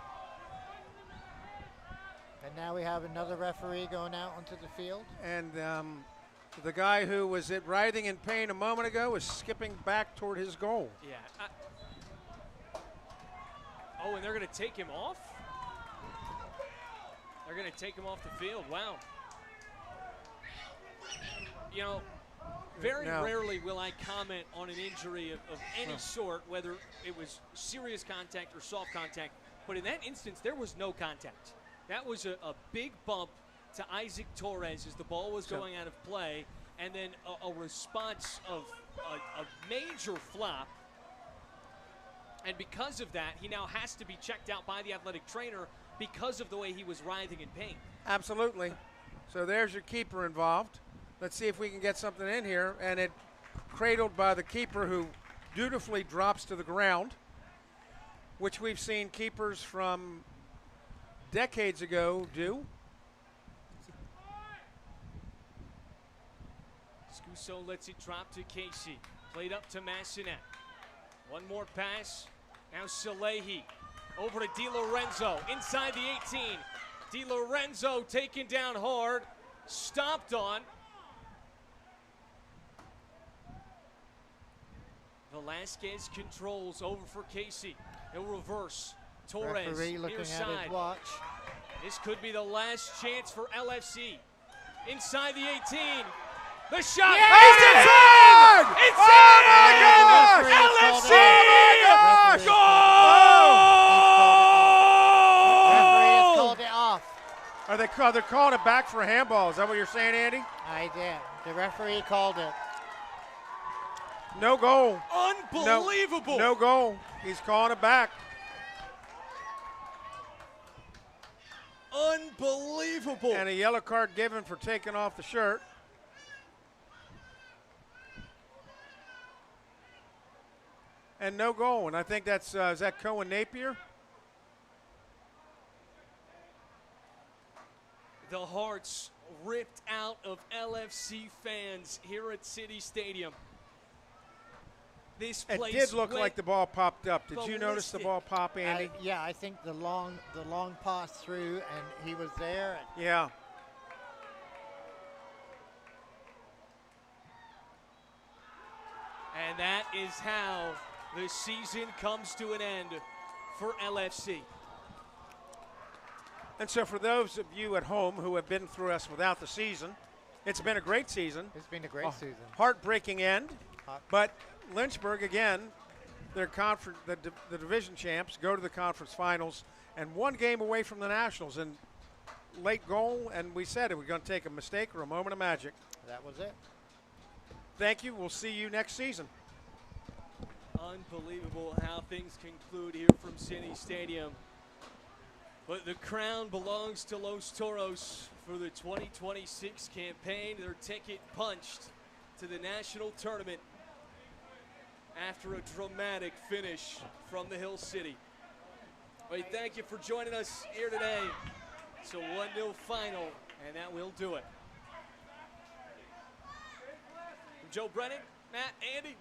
And now we have another referee going out onto the field. And the guy who was writhing in pain a moment ago is skipping back toward his goal. Yeah. Oh, and they're going to take him off? They're going to take him off the field. Wow. You know, very rarely will I comment on an injury of any sort, whether it was serious contact or soft contact. But in that instance, there was no contact. That was a big bump to Isaac Torres as the ball was going out of play, and then a response of a major flop. And because of that, he now has to be checked out by the athletic trainer because of the way he was writhing in pain. Absolutely. So there's your keeper involved. Let's see if we can get something in here. And it cradled by the keeper, who dutifully drops to the ground, which we've seen keepers from decades ago do. Scuso lets it drop to Casey. Played up to Massanet. One more pass. Now Salehi over to Di Lorenzo inside the 18. Di Lorenzo taken down hard. Stomped on. Velasquez controls over for Casey. He'll reverse. Torres Referee looking near at side. his watch. This could be the last chance for LFC. Inside the 18. The shot is in! It's Oh in! my gosh! LFC! Referee has Goal! called it off. They're calling it back for a handball. Is that what you're saying, Andy? I did. The referee called it. No goal. Unbelievable! No goal. He's calling it back. Unbelievable! And a yellow card given for taking off the shirt. And no goal. And I think that's, is that Cohen Napier? The hearts ripped out of LFC fans here at City Stadium. This It place did look went like the ball popped up. Did you notice the ballistic. ball pop, Andy? Yeah, I think the long pass through, and he was there. And Yeah. And that is how the season comes to an end for LFC. And so for those of you at home who have been through us without the season, It's been a great season. It's been a great season. Heartbreaking end. But Lynchburg, again, their the division champs, go to the conference finals and one game away from the Nationals. And late goal, and we said it, we're going to take a mistake or a moment of magic. That was it. Thank you. We'll see you next season. Unbelievable how things conclude here from City Stadium. But the crown belongs to Los Toros for the 2026 campaign. Their ticket punched to the national tournament after a dramatic finish from the Hill City. We thank you for joining us here today. It's a 1-0 final, and that will do it. From Joe Brennan, Matt, Andy,